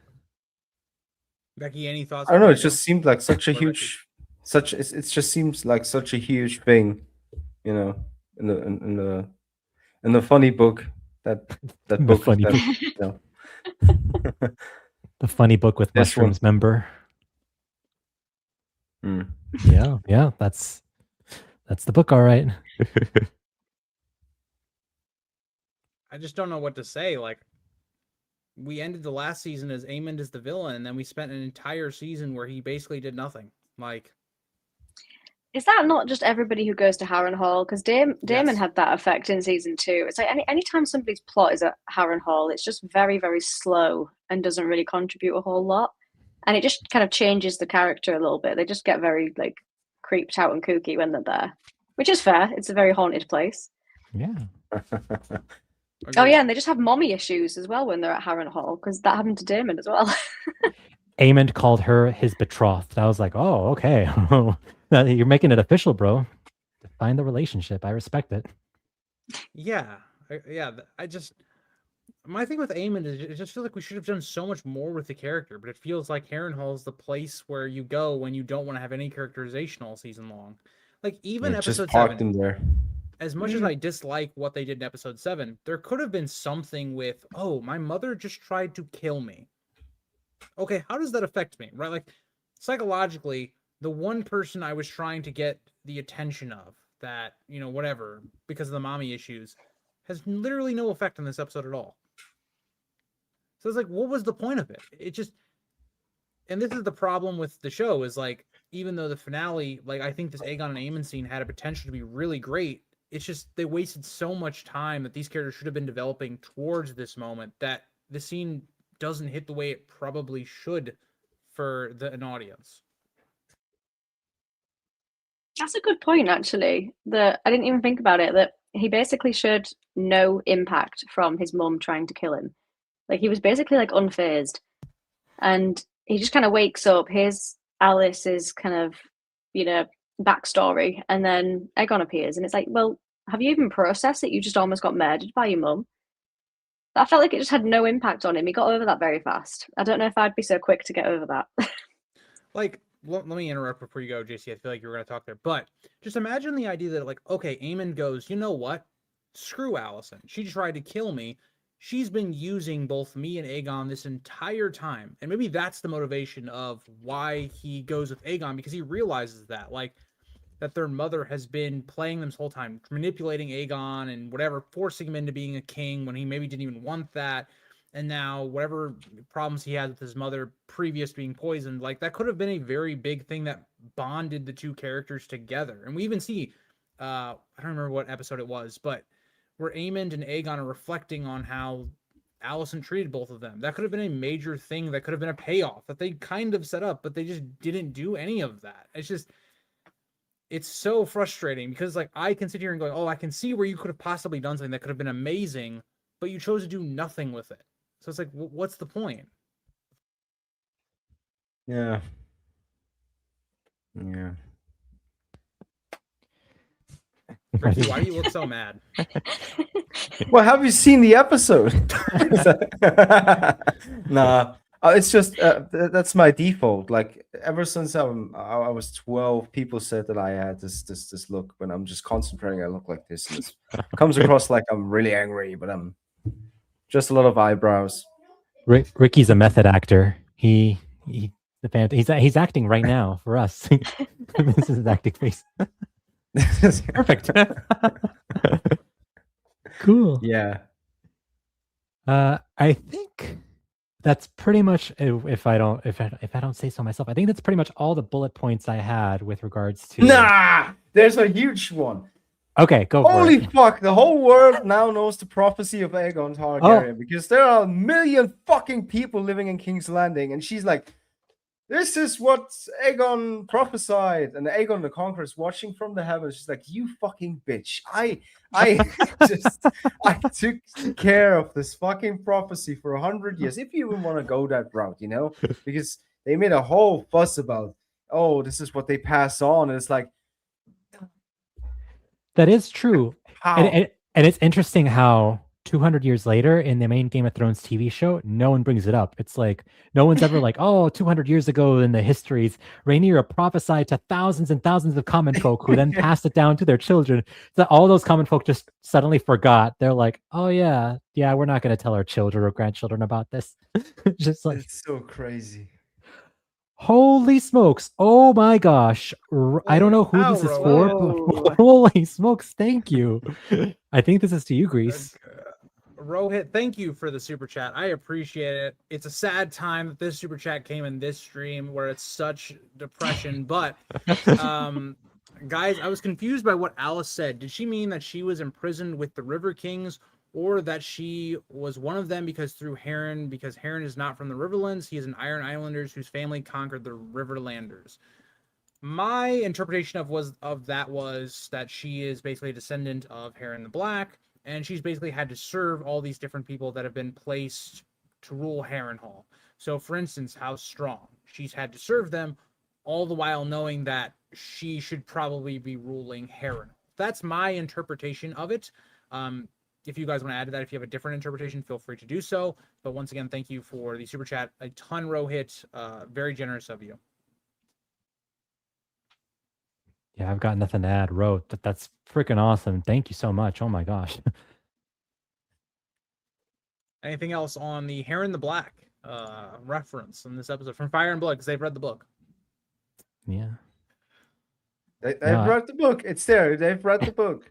Becky, any thoughts? I don't know. It just seemed like such a huge, it just seems like such a huge thing, you know, in the funny book that book. Funny book. You know. The funny book with This mushrooms, member. Mm. Yeah, that's the book, all right. I just don't know what to say. Like, we ended the last season as Aemon is the villain, and then we spent an entire season where he basically did nothing. Like, is that not just everybody who goes to Harrenhal? Because Daemon Yes. had that effect in season 2. It's like anytime somebody's plot is at Harrenhal, it's just very, very slow and doesn't really contribute a whole lot. And it just kind of changes the character a little bit. They just get very, like, creeped out and kooky when they're there, which is fair. It's a very haunted place. Yeah. Oh yeah, and they just have mommy issues as well when they're at Harrenhal, because that happened to Daemon as well. Aemond called her his betrothed. I was like, oh, okay. You're making it official, bro. Define the relationship. I respect it. Yeah. My thing with Aemon is it just feels like we should have done so much more with the character, but it feels like Harrenhal is the place where you go when you don't want to have any characterization all season long. Like, even episode just parked 7, him there. as much as I dislike what they did in episode 7, there could have been something with, oh, my mother just tried to kill me. Okay, how does that affect me, right? Like, psychologically, the one person I was trying to get the attention of, that, you know, whatever, because of the mommy issues, has literally no effect on this episode at all. So it's like, what was the point of it? It just, and this is the problem with the show, is like, even though the finale, like, I think this Aegon and Aemon scene had a potential to be really great, it's just they wasted so much time that these characters should have been developing towards this moment, that the scene doesn't hit the way it probably should for an audience. That's a good point, actually. That I didn't even think about it. That he basically showed no impact from his mum trying to kill him. Like, he was basically like unfazed, and he just kind of wakes up. Here's Alice's kind of, you know, backstory, and then Aegon appears, and it's like, well, have you even processed that you just almost got murdered by your mum? I felt like it just had no impact on him. He got over that very fast. I don't know if I'd be so quick to get over that. Like, let me interrupt before you go, JC. I feel like you were going to talk there, but just imagine the idea that, like, okay, Aemon goes, you know what? Screw Alicent. She tried to kill me. She's been using both me and Aegon this entire time. And maybe that's the motivation of why he goes with Aegon, because he realizes that, like, that their mother has been playing them this whole time, manipulating Aegon and whatever, forcing him into being a king when he maybe didn't even want that. And now whatever problems he had with his mother previous to being poisoned, like, that could have been a very big thing that bonded the two characters together. And we even see, I don't remember what episode it was, but where Aemond and Aegon are reflecting on how Allison treated both of them. That could have been a major thing. That could have been a payoff that they kind of set up, but they just didn't do any of that. It's so frustrating because like I can sit here and go, oh, I can see where you could have possibly done something that could have been amazing, but you chose to do nothing with it. So it's like, what's the point? Yeah. Yeah. Ricky, why do you look so mad? Well, have you seen the episode? Nah, it's just that's my default. Like ever since I was 12, people said that I had this look when I'm just concentrating. I look like this, and it comes across like I'm really angry, but I'm just a lot of eyebrows. Ricky's a method actor. He's acting right now for us. This is his acting face. Perfect. Cool. Yeah. I think that's pretty much, if I don't say so myself, I think that's pretty much all the bullet points I had with regards to. Nah, there's a huge one. Okay, go for Holy it. fuck! The whole world now knows the prophecy of Aegon Targaryen because there are a million fucking people living in King's Landing, and she's like, "This is what Aegon prophesied," and Aegon the Conqueror is watching from the heavens. She's like, "You fucking bitch! I took care of this fucking prophecy for 100 years. If you even want to go that route, you know, because they made a whole fuss about, oh, this is what they pass on, and it's like." That is true. How? And it's interesting how 200 years later in the main Game of Thrones TV show, no one brings it up. It's like, no one's ever like, oh, 200 years ago in the histories, Rhaenyra prophesied to thousands and thousands of common folk who then passed it down to their children. So all those common folk just suddenly forgot. They're like, oh yeah, we're not going to tell our children or grandchildren about this. Just like, It's so crazy. holy smokes. Oh my gosh. I don't know who Holy this is cow, for, Ro. but holy smokes. Thank you. I think this is to you, Grease. Rohit, thank you for the super chat. I appreciate it. It's a sad time that this super chat came in this stream where it's such depression. But guys, I was confused by what Alice said. Did she mean that she was imprisoned with the River Kings, or that she was one of them because Harren is not from the Riverlands, he is an Iron Islanders whose family conquered the Riverlanders? My interpretation of that was that she is basically a descendant of Harren the Black, and she's basically had to serve all these different people that have been placed to rule Harrenhal. So, for instance, House Strong. She's had to serve them, all the while knowing that she should probably be ruling Harrenhal. That's my interpretation of it. If you guys want to add to that, if you have a different interpretation, feel free to do so. But once again, thank you for the super chat. A ton, Rohit. Very generous of you. Yeah, I've got nothing to add. Ro, that's freaking awesome. Thank you so much. Oh my gosh. Anything else on the Harren the Black reference in this episode from Fire and Blood, because they've read the book? Yeah. They've read the book. It's there. They've read the book.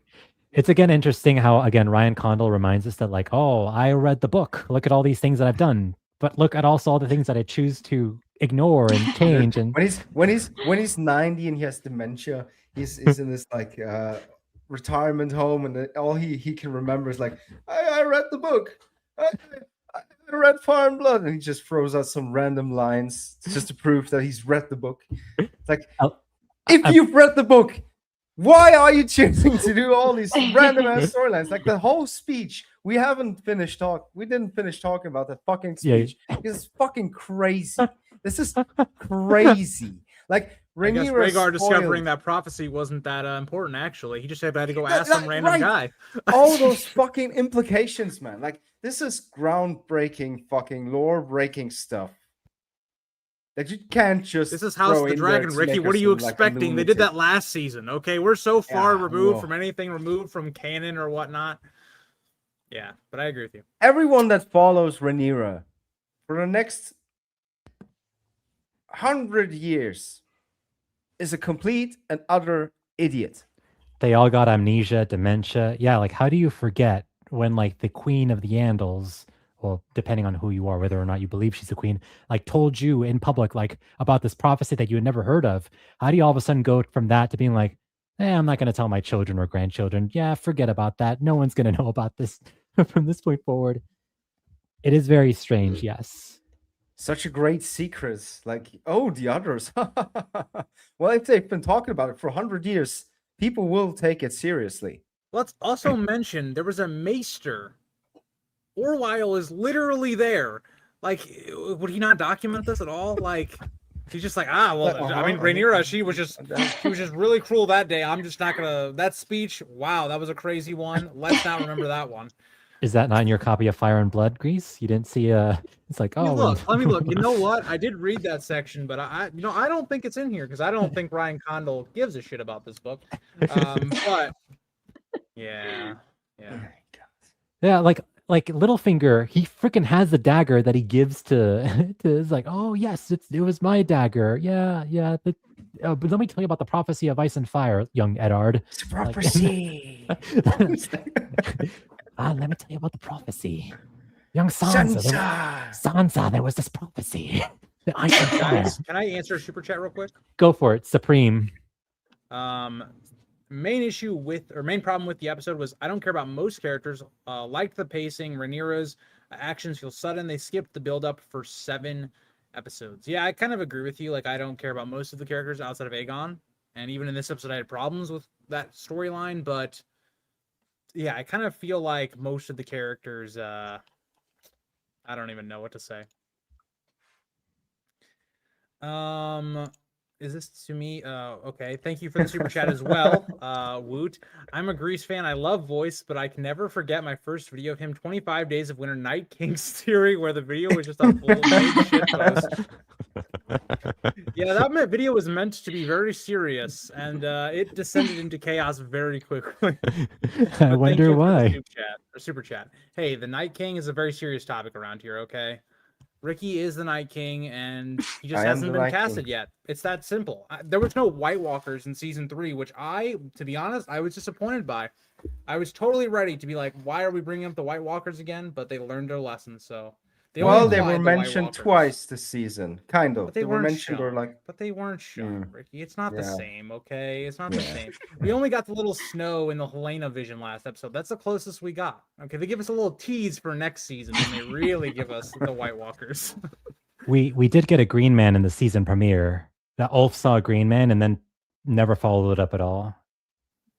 It's again interesting how again Ryan Condal reminds us that like, oh, I read the book. Look at all these things that I've done, but look at also all the things that I choose to ignore and change. And when he's 90 and he has dementia, he's in this like retirement home, and all he can remember is like, I read the book. I read Fire and Blood, and he just throws out some random lines just to prove that he's read the book. It's like, if you've read the book, why are you choosing to do all these random ass storylines? Like the whole speech, we didn't finish talking about that fucking speech. It's fucking crazy. This is crazy. Like Rhaegar discovering that prophecy wasn't that important. Actually, he just had to go ask some random guy. All those fucking implications, man. Like this is groundbreaking, fucking lore-breaking stuff. That you can't just. This is House of the Dragon, Ricky. What are you expecting? Like they did that last season. Okay, we're so far removed from anything removed from canon or whatnot. Yeah, but I agree with you. Everyone that follows Rhaenyra for the next 100 years is a complete and utter idiot. They all got amnesia, dementia. Yeah, like how do you forget when like the Queen of the Andals, well, depending on who you are, whether or not you believe she's a queen, like told you in public, like about this prophecy that you had never heard of. How do you all of a sudden go from that to being like, I'm not going to tell my children or grandchildren. Yeah, forget about that. No one's going to know about this from this point forward. It is very strange, yes. Such a great secret. Like, oh, the others. Well, if they've been talking about it for 100 years, people will take it seriously. Let's also mention there was a maester. Orwyle is literally there. Like, would he not document this at all? Like, he's just like, I mean, Rhaenyra, she was just really cruel that day. I'm just not gonna. That speech, wow, that was a crazy one. Let's not remember that one. Is that not in your copy of Fire and Blood, Grease? You didn't see it's like, oh, Let me look. You know what? I did read that section, but I don't think it's in here because I don't think Ryan Condal gives a shit about this book. But yeah. yeah, like Littlefinger, he freaking has the dagger that he gives to it's like, oh yes, it was my dagger. Yeah. But let me tell you about the prophecy of ice and fire, young Eddard. It's a prophecy. Let me tell you about the prophecy. Young Sansa, there was this prophecy. The ice and fire. Guys, can I answer a super chat real quick? Go for it, Supreme. Main problem with the episode was I don't care about most characters. Liked the pacing. Rhaenyra's actions feel sudden. They skipped the build up for 7 episodes. Yeah, I kind of agree with you. Like, I don't care about most of the characters outside of Aegon, and even in this episode, I had problems with that storyline. But yeah, I kind of feel like most of the characters. I don't even know what to say. Is this to me? Okay. Thank you for the super chat as well. Woot. I'm a Grease fan. I love voice, but I can never forget my first video of him 25 Days of Winter Night King's theory, where the video was just a full shit post. Yeah, that video was meant to be very serious, and it descended into chaos very quickly. I wonder why. Super chat. Hey, the Night King is a very serious topic around here, okay? Ricky is the Night King, and he just hasn't been casted yet. It's that simple. There was no White Walkers in season 3, which to be honest, I was disappointed by. I was totally ready to be like, why are we bringing up the White Walkers again? But they learned their lesson, so. They were mentioned twice this season, kind of. But they were mentioned, shown. But they weren't shown, Ricky. It's not the same, okay? It's not the same. We only got the little snow in the Helena vision last episode. That's the closest we got. Okay, they give us a little tease for next season, and they really give us the White Walkers. We did get a Green Man in the season premiere. That Ulf saw a Green Man and then never followed it up at all.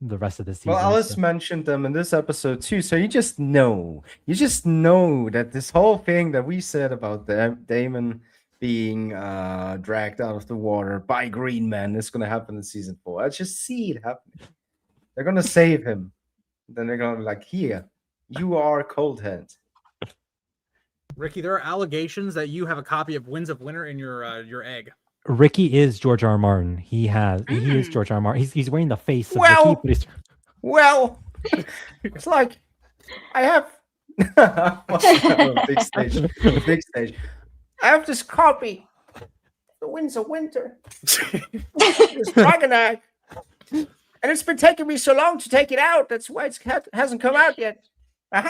The rest of the season. Well, Alice mentioned them in this episode too, so you just know that this whole thing that we said about Daemon being dragged out of the water by Green Man is going to happen in season 4. I just see it happening. They're going to save him. Then they're going to be like, here, you are Cold Hand. Ricky, there are allegations that you have a copy of Winds of Winter in your egg. Ricky is George R. R. Martin. He is George R. R. Martin. He's wearing the face of the keep. Well, it's like I have big stage. I have this copy, The Winds of Winter, this dragon egg, and it's been taking me so long to take it out. That's why it hasn't come out yet. Oh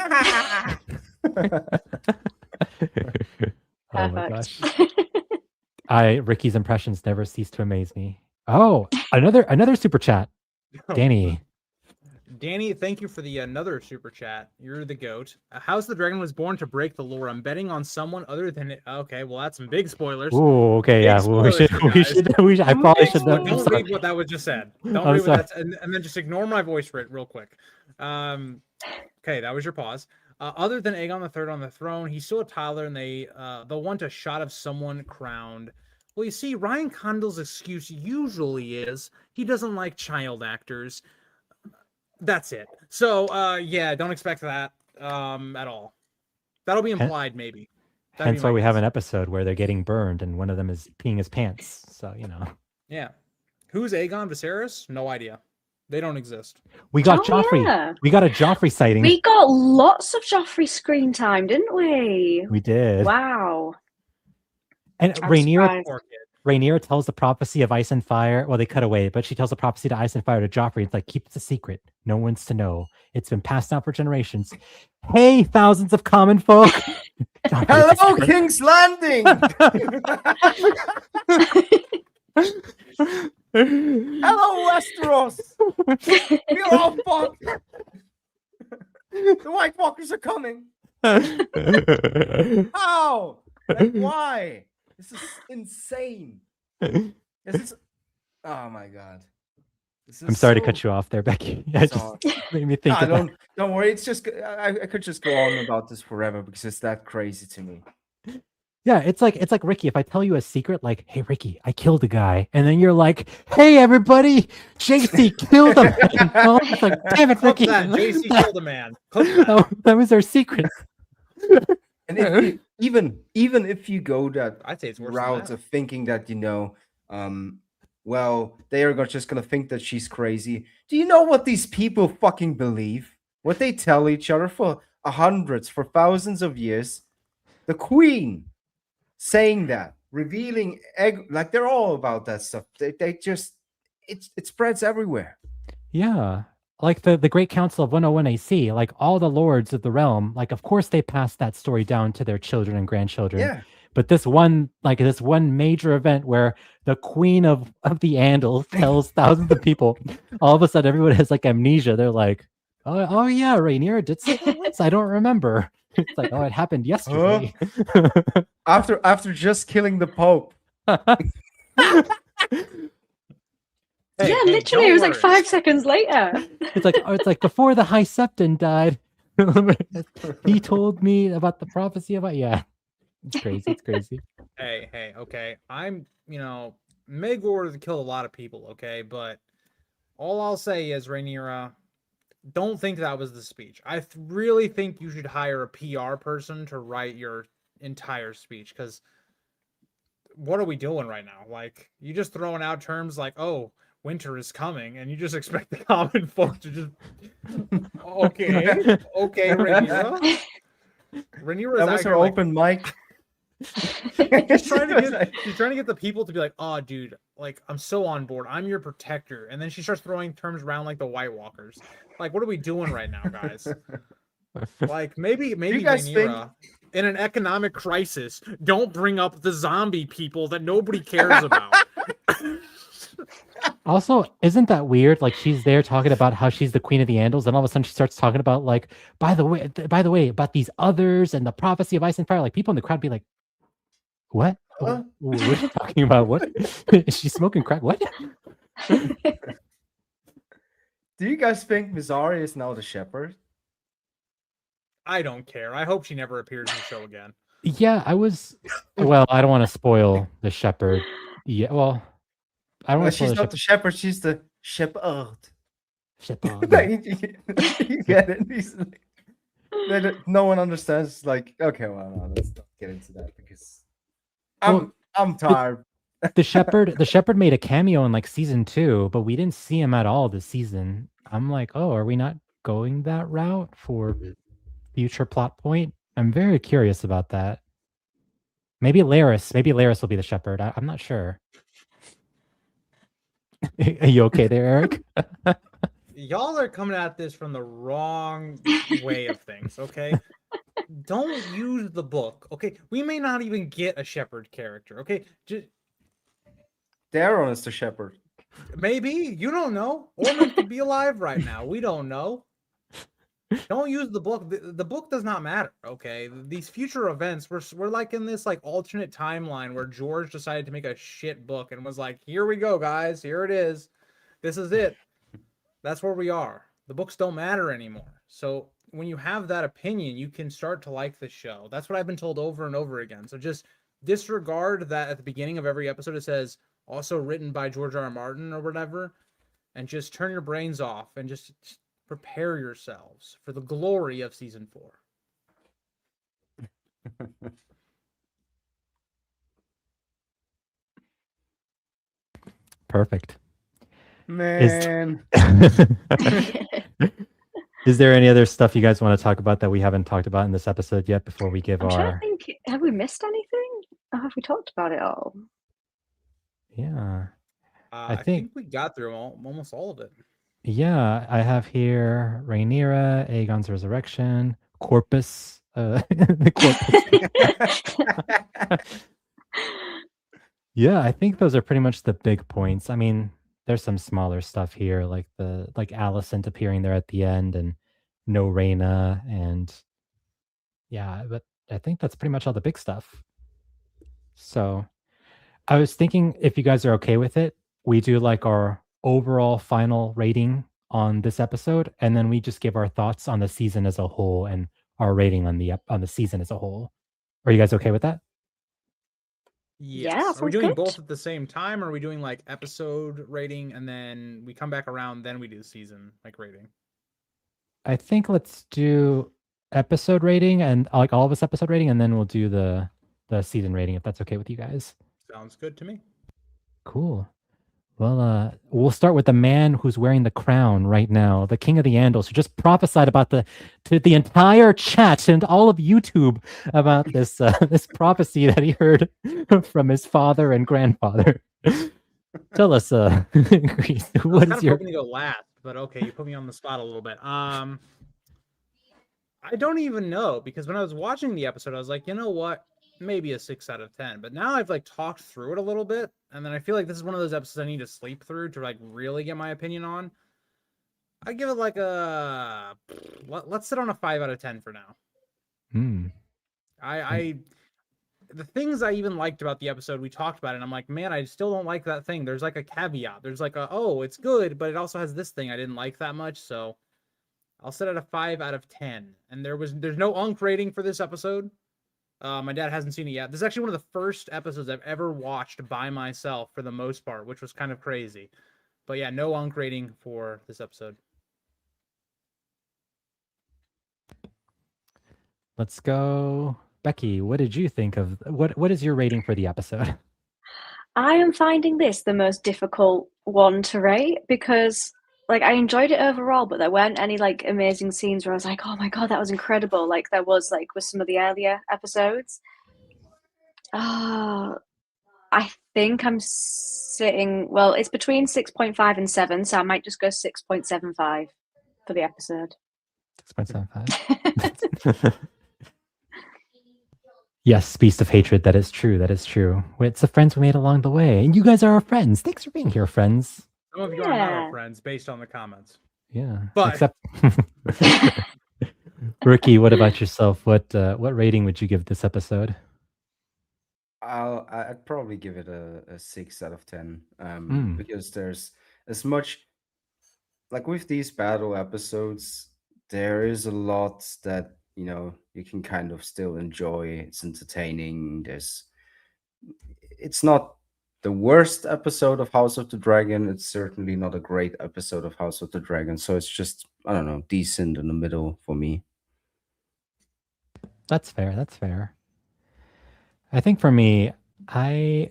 my gosh. Ricky's impressions never cease to amaze me. Oh, another super chat. Danny, thank you for the another super chat. You're the GOAT. House of the Dragon was born to break the lore. I'm betting on someone other than it. Okay, well, that's some big spoilers. Oh, okay, yeah. Well, we should. I probably should. Don't read what that was just said. Don't read what that's, and then just ignore my voice real quick. Okay, that was your pause. Other than Aegon III on the throne, he's still a toddler, and they'll want a shot of someone crowned. Well, you see, Ryan Condal's excuse usually is he doesn't like child actors. That's it. So, yeah, don't expect that at all. That'll be implied, maybe. Hence why we have an episode where they're getting burned, and one of them is peeing his pants. So, you know. Yeah. Who's Aegon Viserys? No idea. They don't exist. We got Joffrey. Yeah. We got a Joffrey sighting. We got lots of Joffrey screen time, didn't we? We did. Wow. And Rhaenyra tells the prophecy of ice and fire. Well, they cut away, but she tells the prophecy to ice and fire to Joffrey. It's like, keep it a secret. No one's to know. It's been passed down for generations. Hey, thousands of common folk. Hello, King's Landing. Hello, Westeros. We're all fucked. The White Walkers are coming. How? Like, why? This is insane. This is. Oh my god. This I'm is sorry to so cut you off there, Becky. I just bizarre. made me think Nah, of that. don't worry. It's just I could just go on about this forever because it's that crazy to me. Yeah, it's like Ricky. If I tell you a secret, like, "Hey, Ricky, I killed a guy," and then you're like, "Hey, everybody, JC killed a man." Oh, it's like, damn it, Clip Ricky. that. JC killed a man. Clip that. That was our secret. And if you, even if you go that I'd say it's worse route than of thinking that well, they are just gonna think that she's crazy. Do you know what these people fucking believe? What they tell each other for hundreds, for thousands of years? The Queen saying that, revealing like they're all about that stuff. They just it spreads everywhere. Yeah. Like the Great Council of 101 AC, like all the lords of the realm, like of course they passed that story down to their children and grandchildren. Yeah. But this one major event where the Queen of the Andals tells thousands of people, all of a sudden everyone has like amnesia. They're like, oh yeah, Rhaenyra did say that once. I don't remember. It's like, oh, it happened yesterday. After just killing the Pope. Hey, yeah, hey, literally, it don't was like worry. 5 seconds later. It's like before the High Septon died. He told me about the prophecy about It's crazy. It's crazy. Hey, okay. I'm, Maegor has killed a lot of people, okay? But all I'll say is, Rhaenyra, don't think that was the speech. I really think you should hire a PR person to write your entire speech, because what are we doing right now? Like, you just throwing out terms like, oh, winter is coming, and you just expect the common folk to just, okay, Rhaenyra. Rhaenyra That is was out her here, like, open mic. she's trying to get the people to be like, oh, dude, like, I'm so on board. I'm your protector. And then she starts throwing terms around like the White Walkers. Like, what are we doing right now, guys? Like, maybe you guys Rhaenyra, in an economic crisis, don't bring up the zombie people that nobody cares about. Also, isn't that weird? Like she's there talking about how she's the queen of the Andals, and all of a sudden she starts talking about like, by the way, about these others and the prophecy of ice and fire. Like people in the crowd be like, "What? Huh? What are you talking about? What? Is she smoking crack? What?" Do you guys think Mizari is now the shepherd? I don't care. I hope she never appears in the show again. Yeah, I was. Well, I don't want to spoil the shepherd. Yeah, well, I don't want to spoil She's the not the shepherd. She's the shepherd. shepherd. You get it? No one understands. It's like, okay, well, no, let's not get into that because I'm tired. The shepherd made a cameo in like season 2, but we didn't see him at all this season. I'm like, oh, are we not going that route for future plot point? I'm very curious about that. Maybe Laris will be the shepherd. I'm not sure. Are you okay there, Eric? Y'all are coming at this from the wrong way of things, okay? Don't use the book, okay? We may not even get a shepherd character, okay? Daron is the shepherd. Maybe, you don't know. Ormond could be alive right now. We don't know. Don't use the book. The book does not matter, okay? These future events, we're like in this like alternate timeline where George decided to make a shit book and was like, here we go, guys. Here it is. This is it. That's where we are. The books don't matter anymore. So when you have that opinion, you can start to like the show. That's what I've been told over and over again. So just disregard that at the beginning of every episode it says also written by George R. R. Martin or whatever, and just turn your brains off and just prepare yourselves for the glory of season 4. Perfect. Man. Is there any other stuff you guys want to talk about that we haven't talked about in this episode yet before we give I'm trying to our think, have we missed anything? Or have we talked about it all? Yeah. I think we got through almost all of it. Yeah, I have here Rhaenyra, Aegon's resurrection, Corpus, the Corpus. Yeah, I think those are pretty much the big points. I mean, there's some smaller stuff here, like Alicent appearing there at the end, and no Rhaena, and Yeah, but I think that's pretty much all the big stuff. So I was thinking if you guys are okay with it, we do like our overall final rating on this episode, and then we just give our thoughts on the season as a whole and our rating on on the season as a whole. Are you guys okay with that? Yeah, Yes. Are we sounds doing good. both at the same time, or are we doing like episode rating and then we come back around, then we do season like rating? I think let's do episode rating and like all of us episode rating, and then we'll do the season rating if that's okay with you guys. Sounds good to me. Cool. Well, we'll start with the man who's wearing the crown right now, the King of the Andals, who just prophesied about to the entire chat and all of YouTube about this this prophecy that he heard from his father and grandfather. Tell us, Grease, I was what kind is of your hoping to go last, but okay, you put me on the spot a little bit. I don't even know, because when I was watching the episode, I was like, you know what? Maybe a 6 out of 10. But now I've like talked through it a little bit, and then I feel like this is one of those episodes I need to sleep through to like really get my opinion on. I give it like a let's sit on a 5 out of 10 for now. Hmm. I the things I even liked about the episode, we talked about it, and I'm like, man, I still don't like that thing. There's like a caveat. There's like oh, it's good, but it also has this thing I didn't like that much. So I'll set it a 5 out of 10. And there's no Unk rating for this episode. My dad hasn't seen it yet. This is actually one of the first episodes I've ever watched by myself for the most part, which was kind of crazy. But yeah, no Unk rating for this episode. Let's go, Becky. What did you think of what is your rating for the episode? I am finding this the most difficult one to rate because like I enjoyed it overall, but there weren't any like amazing scenes where I was like, oh my god, that was incredible. Like there was like with some of the earlier episodes. I think I'm sitting well, it's between 6.5 and 7, so I might just go 6.75 for the episode. 6.75. Yes, Beast of Hatred. That is true. That is true. It's the friends we made along the way, and you guys are our friends. Thanks for being here, friends. Some of you are not our Yeah. friends based on the comments. Yeah, But- except Ricky. What about yourself? What rating would you give this episode? I'd probably give it a 6 out of 10. Mm. Because there's as much like with these battle episodes, there is a lot that you can kind of still enjoy. It's entertaining. It's not the worst episode of House of the Dragon. It's certainly not a great episode of House of the Dragon. So it's just, I don't know, decent in the middle for me. That's fair. That's fair. I think for me, this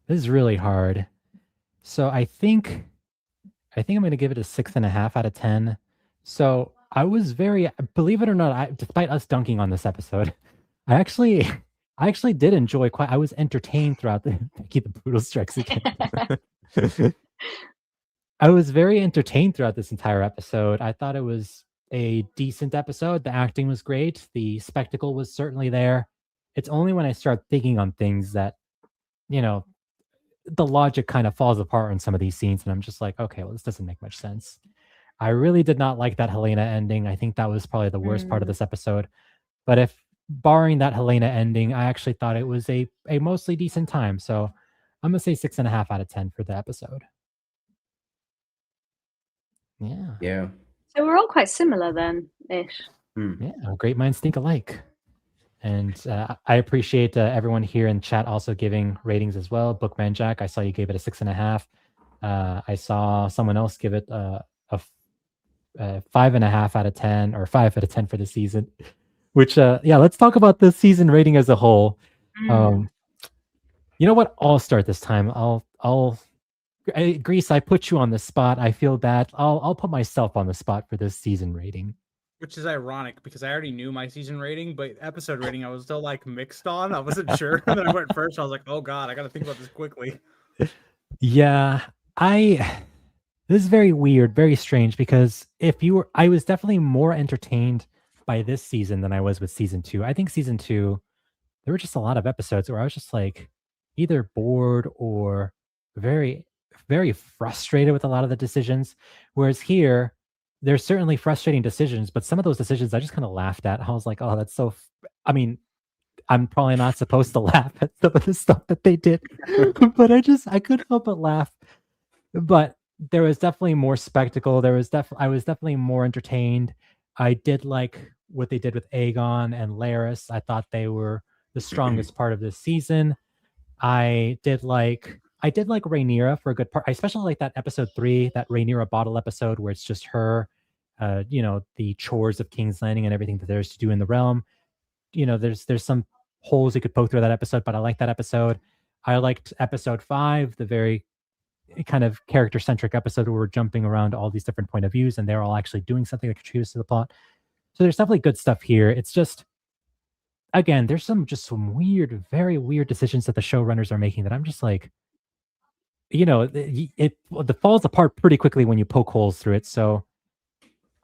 is really hard. So I think I'm going to give it a 6.5 out of 10. So I was believe it or not, despite us dunking on this episode, I actually did enjoy I was entertained throughout keep the brutal strikes again. I was very entertained throughout this entire episode. I thought it was a decent episode. The acting was great. The spectacle was certainly there. It's only when I start thinking on things that, the logic kind of falls apart in some of these scenes. And I'm just like, okay, well, this doesn't make much sense. I really did not like that Helena ending. I think that was probably the worst part of this episode. But if barring that Helena ending, I actually thought it was a mostly decent time. So I'm going to say 6.5 out of 10 for the episode. Yeah. Yeah. So we're all quite similar then, ish. Yeah. Great minds think alike. And I appreciate everyone here in chat also giving ratings as well. Bookman Jack, I saw you gave it a 6.5. I saw someone else give it a 5.5 out of 10 or 5 out of 10 for the season. Which let's talk about the season rating as a whole. You know what? I'll start this time. Grease, I put you on the spot. I feel bad. I'll put myself on the spot for this season rating. Which is ironic because I already knew my season rating, but episode rating I was still like mixed on. I wasn't sure. And then I went first. I was like, oh god, I got to think about this quickly. Yeah, this is very weird, very strange because I was definitely more entertained by this season than I was with season 2. I think season 2, there were just a lot of episodes where I was just like either bored or very, very frustrated with a lot of the decisions. Whereas here, there's certainly frustrating decisions, but some of those decisions I just kind of laughed at. I was like, oh, that's so. I mean, I'm probably not supposed to laugh at some of the stuff that they did, but I couldn't help but laugh. But there was definitely more spectacle. I was definitely more entertained. I did like what they did with Aegon and Laris. I thought they were the strongest part of this season. I did like Rhaenyra for a good part. I especially like that episode 3, that Rhaenyra bottle episode where it's just her, the chores of King's Landing and everything that there's to do in the realm. There's some holes you could poke through that episode, but I like that episode. I liked episode 5, the very kind of character centric episode where we're jumping around all these different point of views and they're all actually doing something that contributes to the plot. So there's definitely good stuff here. It's just, again, there's some weird, very weird decisions that the showrunners are making that I'm just like, it falls apart pretty quickly when you poke holes through it. So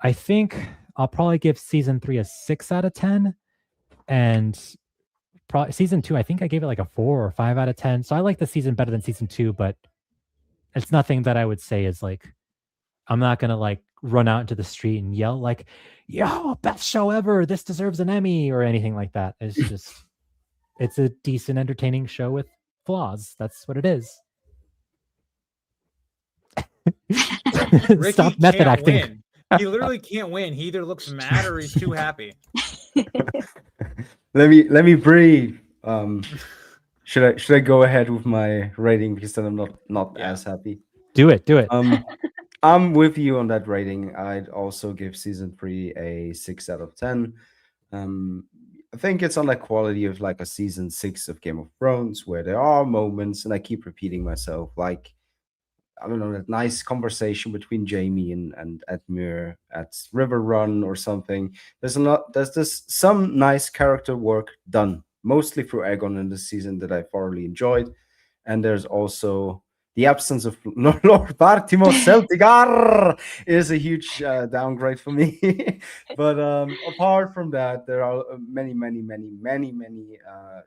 I think I'll probably give season 3 a 6 out of 10, and probably season 2, I think I gave it like a 4 or 5 out of 10. So I like the season better than season 2, but it's nothing that I would say is like, I'm not gonna like run out into the street and yell like, yo, best show ever, this deserves an Emmy or anything like that. It's just, it's a decent, entertaining show with flaws. That's what it is. Ricky Stop method can't acting. win. He literally can't win. He either looks mad or he's too happy. Let me breathe. Should I go ahead with my rating because then I'm not as happy? Do it. I'm with you on that rating. I'd also give season 3 a 6 out of 10. I think it's on the quality of like a season 6 of Game of Thrones, where there are moments, and I keep repeating myself, like, I don't know, that nice conversation between Jamie and Edmure at River Run or something. There's some nice character work done, mostly through Aegon in this season, that I thoroughly enjoyed. And there's also the absence of Lord Bartimos Celtigar is a huge downgrade for me. But apart from that, there are many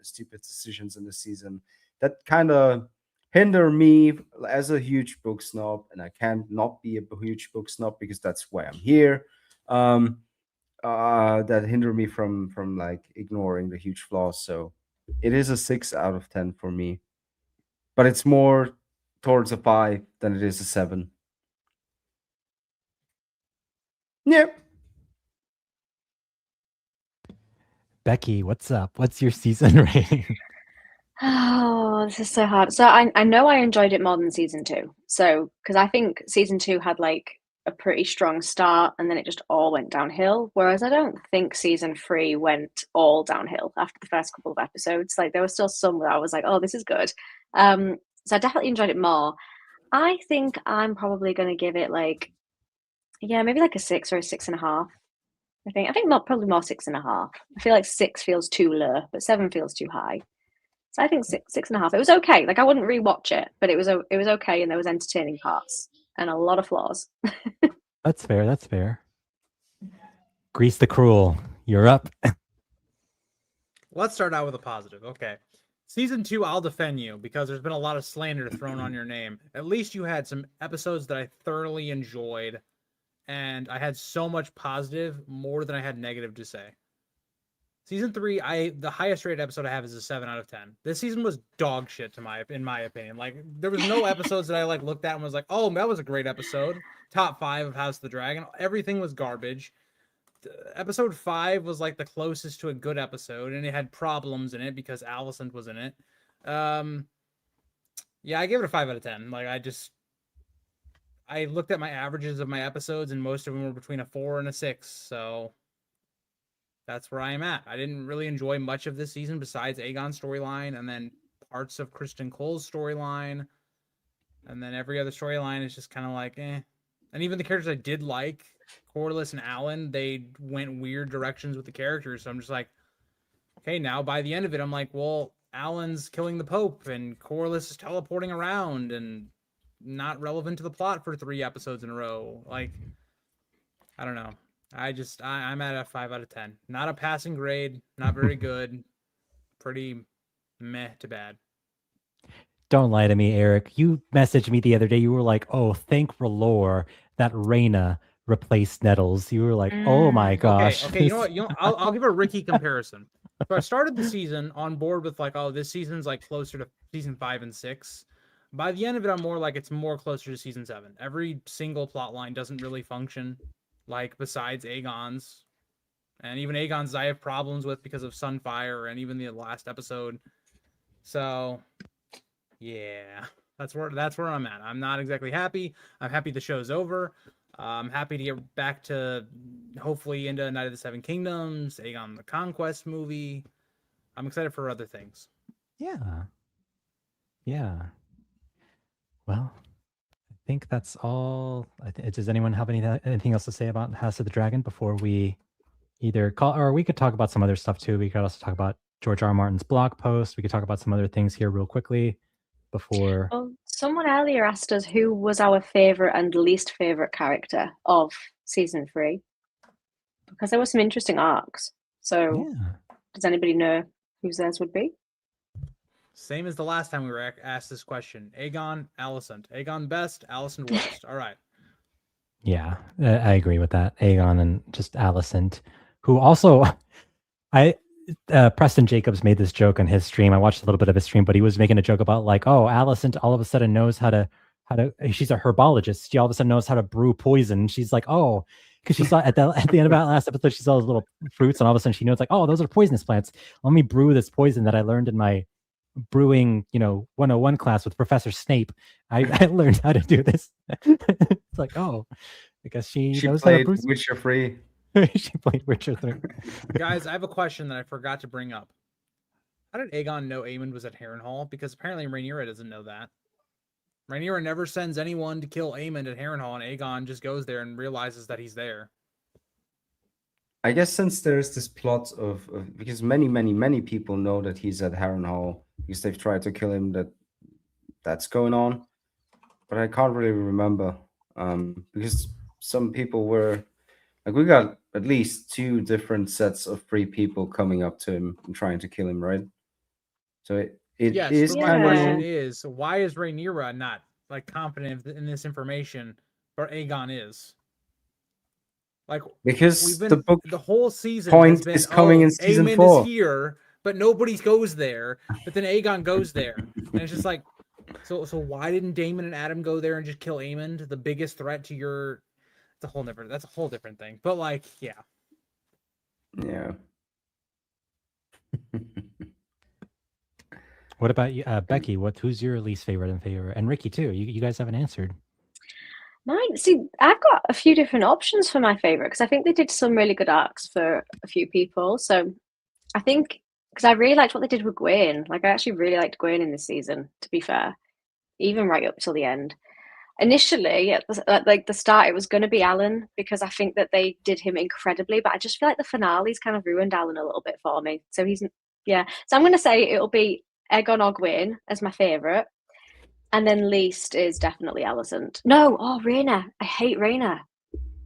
stupid decisions in the season that kind of hinder me as a huge book snob, and I can't not be a huge book snob because that's why I'm here. That hinder me from like ignoring the huge flaws. So it is a 6 out of 10 for me, but it's more towards a 5 than it is a 7. Yep. Becky, what's up? What's your season rating? Oh, this is so hard. So I know I enjoyed it more than season 2. So because I think season 2 had like a pretty strong start and then it just all went downhill. Whereas I don't think season 3 went all downhill after the first couple of episodes. Like there was still some where I was like, oh, this is good. So I definitely enjoyed it more. I think I'm probably going to give it like, yeah, maybe like a 6 or a 6.5. I think probably more 6.5. I feel like 6 feels too low, but 7 feels too high. So I think 6.5. It was okay. Like I wouldn't rewatch it, but it was okay, and there was entertaining parts and a lot of flaws. That's fair. Grease the Cruel, you're up. Let's start out with a positive. Okay. Season 2, I'll defend you because there's been a lot of slander thrown on your name. At least you had some episodes that I thoroughly enjoyed, and I had so much positive, more than I had negative to say. Season 3, the highest rated episode I have is a 7 out of 10. This season was dog shit in my opinion. Like there was no episodes that I like looked at and was like, oh, that was a great episode. Top 5 of House of the Dragon. Everything was garbage. Episode 5 was like the closest to a good episode, and it had problems in it because Alicent was in it. Yeah, I gave it a 5 out of 10. Like I looked at my averages of my episodes, and most of them were between a 4 and a 6. So that's where I am at. I didn't really enjoy much of this season besides Aegon's storyline and then parts of Kristen Cole's storyline. And then every other storyline is just kind of like, eh. And even the characters I did like, Corlys and Alan, they went weird directions with the characters. So I'm just like, okay, now by the end of it, I'm like, well, Alan's killing the Pope and Corlys is teleporting around and not relevant to the plot for 3 episodes in a row. Like, I don't know. I'm at a 5 out of 10. Not a passing grade, not very good. Pretty meh to bad. Don't lie to me, Eric. You messaged me the other day. You were like, oh, thank R'hllor that Rhaena replaced Nettles, you were like, oh my Mm. gosh. Okay, you know what? I'll give a Ricky comparison. So I started the season on board with like, oh, this season's like closer to season 5 and 6. By the end of it, I'm more like it's more closer to season 7. Every single plot line doesn't really function, like besides Aegon's, and even Aegon's I have problems with because of Sunfire and even the last episode. So, yeah, that's where I'm at. I'm not exactly happy. I'm happy the show's over. I'm happy to get back to hopefully into Night of the Seven Kingdoms, Aegon the Conquest movie. I'm excited for other things. Yeah. Yeah. Well, I think that's all. Does anyone have anything else to say about House of the Dragon before we either call, or we could talk about some other stuff too. We could also talk about George R. R. Martin's blog post. We could talk about some other things here real quickly before. Well, someone earlier asked us who was our favorite and least favorite character of season 3, because there were some interesting arcs. So, Yeah. does anybody know who theirs would be? Same as the last time we were asked this question. Aegon, Alicent. Aegon best, Alicent worst. All right. Yeah, I agree with that. Aegon and just Alicent, who also, Preston Jacobs made this joke on his stream. I watched a little bit of his stream, but he was making a joke about like, oh, Alicent all of a sudden knows how to, she's a herbologist. She all of a sudden knows how to brew poison. She's like, oh, because she saw at the end of that last episode, she saw those little fruits, and all of a sudden she knows like, oh, those are poisonous plants. Let me brew this poison that I learned in my brewing 101 class with Professor Snape. I learned how to do this. It's like, oh, I guess she knows how to played brew. Witcher 3. She played Witcher 3. Guys, I have a question that I forgot to bring up. How did Aegon know Aemond was at Harrenhal? Because apparently Rhaenyra doesn't know that. Rhaenyra never sends anyone to kill Aemond at Harrenhal, and Aegon just goes there and realizes that he's there. I guess since there's this plot of because many people know that he's at Harrenhal because they've tried to kill him, that's going on, but I can't really remember because some people were like, we got at least 2 different sets of 3 people coming up to him and trying to kill him, right? So it Yes, is but my kind question of is, why is Rhaenyra not like confident in this information, but Aegon is? Like, because we've been the book the whole season point has been, is coming in oh, season Aemond 4. is here, but nobody goes there. But then Aegon goes there, and it's just like, so why didn't Daemon and Adam go there and just kill Aemond, the biggest threat to your? That's a whole different thing. But like, yeah. Yeah. What about you, Becky? Who's your least favorite and favorite? And Ricky too. You guys haven't answered. Mine, see, I've got a few different options for my favorite because I think they did some really good arcs for a few people. So I think because I really liked what they did with Gwaine. Like I actually really liked Gwaine in this season, to be fair, even right up till the end. Initially, at the start, it was going to be Alan because I think that they did him incredibly, but I just feel like the finale's kind of ruined Alan a little bit for me. So So I'm going to say it'll be Aegon or Gwaine as my favorite. And then least is definitely Alicent. No, Rhaena. I hate Rhaena.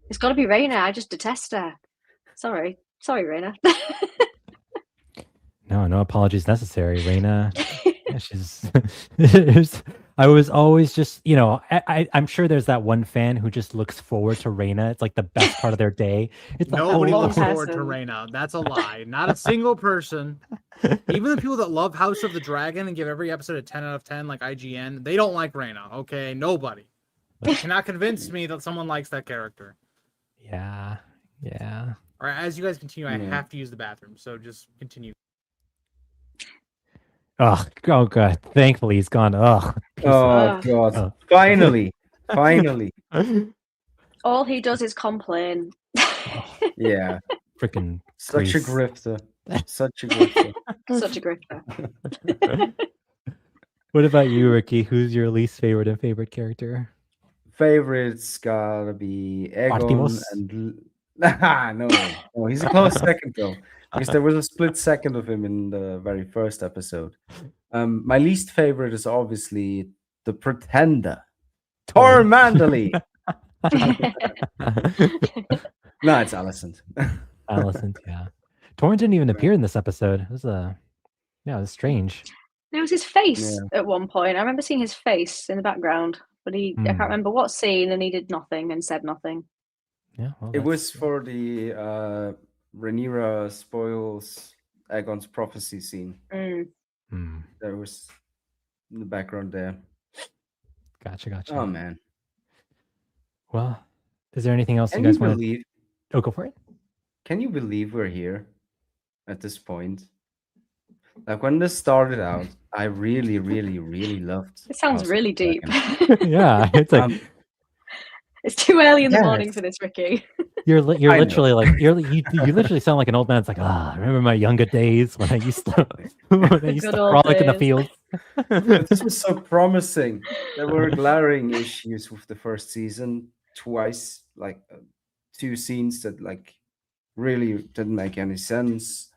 It's got to be Rhaena. I just detest her. Sorry, Rhaena. No apologies necessary, Rhaena. She's. I was always just, I'm sure there's that one fan who just looks forward to Rhaena. It's like the best part of their day. It's like, Nobody one looks forward to person. Rhaena. That's a lie. Not a single person. Even the people that love House of the Dragon and give every episode a 10 out of 10, like IGN, they don't like Rhaena. Okay, nobody. You cannot convince me that someone likes that character. Yeah. All right, as you guys continue, I Yeah. have to use the bathroom, so just continue. Oh God. Thankfully he's gone. Oh. Oh God! Oh. Finally. All he does is complain. Yeah. Freaking Such a Grease. grifter. Such a grifter. Such a grifter. What about you, Ricky? Who's your least favorite and favorite character? Favorite's gotta be Aegon Artemis? and no, he's a close second though, because there was a split second of him in the very first episode. My least favorite is obviously the Pretender, Tormund Manderly. No, it's Alicent. Alicent, yeah. Torrent didn't even appear in this episode. It was strange. There was his face at one point. I remember seeing his face in the background, but I can't remember what scene, and he did nothing and said nothing. Yeah, well, It was that's- for the Rhaenyra spoils Aegon's prophecy scene. Mm. Hmm, That was in the background there. gotcha. Oh man. Well, is there anything else Can you you guys want to? believe Oh, go for it. can you believe we're here at this point? Like when this started out, I really, really, really loved It sounds House of really the deep. Dragon. Yeah, it's like It's too early in the morning Yes. for this, Ricky. you're I know. literally like you literally sound like an old man. It's like, I remember my younger days when I used to when I used good to old frolic in the days. fields. But this was so promising. There were glaring issues with the first season. Twice, like 2 scenes that like really didn't make any sense.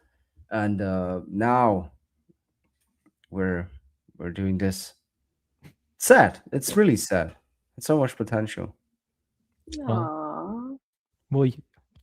And now we're doing this. Sad. It's really sad. It's so much potential. Aww. Well,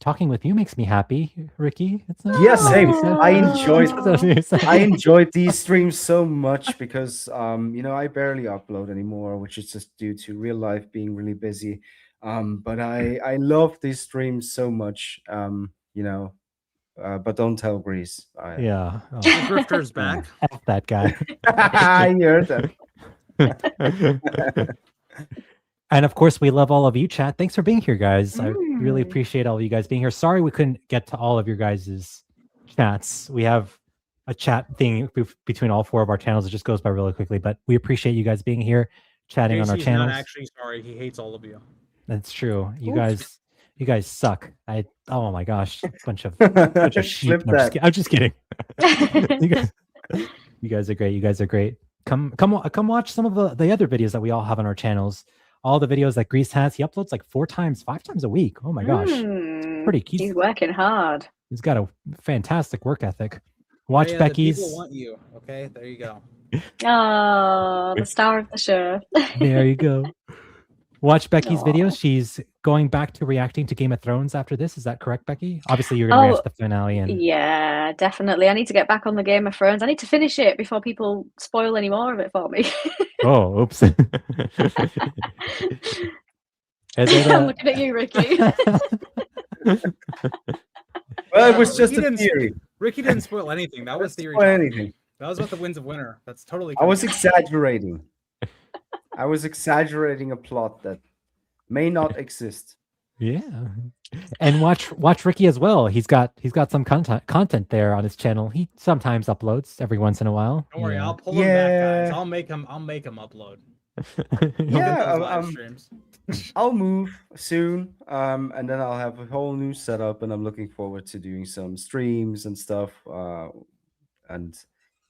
talking with you makes me happy, Ricky. It's not, Yeah, it's not same. too sad. I enjoyed It's not too sad. I enjoyed these streams so much because I barely upload anymore, which is just due to real life being really busy. But I love these streams so much. But don't tell Grease. Yeah. The Oh, Grifter's back. F that guy. I heard that. And of course, we love all of you, chat. Thanks for being here, guys. I really Mm. appreciate all of you guys being here. Sorry we couldn't get to all of your guys' chats. We have a chat thing between all 4 of our channels. It just goes by really quickly, but we appreciate you guys being here, chatting on our JC's channels. not actually sorry. He hates all of you. That's true. You Oops. guys suck. Oh my gosh, bunch of sheep. Flip No, I'm just that. kidding. You guys are great. You guys are great. Come watch some of the other videos that we all have on our channels. All the videos that Grease has, he uploads like 4 times, 5 times a week. Oh my gosh, pretty. He's working hard. He's got a fantastic work ethic. Watch Hey, Becky's. The people want you. Okay, there you go. Oh, the star of the show. There you go. Watch Becky's Aw. videos. She's going back to reacting to Game of Thrones after this. Is that correct, Becky? Obviously, you're going to react to the finale. And Yeah, definitely. I need to get back on the Game of Thrones. I need to finish it before people spoil any more of it for me. oh, oops. Is it, I'm looking at you, Ricky. Well, it was Yeah, just a theory. Ricky didn't spoil anything. That was theory. Or talk. anything. That was about the Winds of Winter. That's totally. I was correct. exaggerating. I was exaggerating a plot that may not exist. Yeah, and watch Ricky as well. He's got some content there on his channel. He sometimes uploads every once in a while. Don't worry, Yeah. I'll pull him back, guys. Yeah. I'll make him upload. Yeah. Yeah, Those live um, streams. I'll move soon, and then I'll have a whole new setup, and I'm looking forward to doing some streams and stuff. And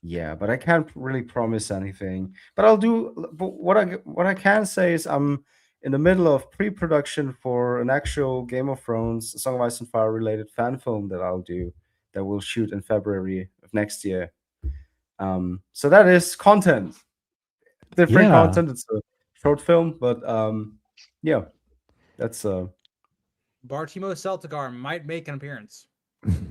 yeah, but I can't really promise anything. But I'll do. But what I can say is I'm in the middle of pre-production for an actual Game of Thrones, Song of Ice and Fire related fan film that I'll do that we'll shoot in February of next year. So that is content, different Yeah. content. It's a short film, but yeah, that's Bartimo Celtigar might make an appearance.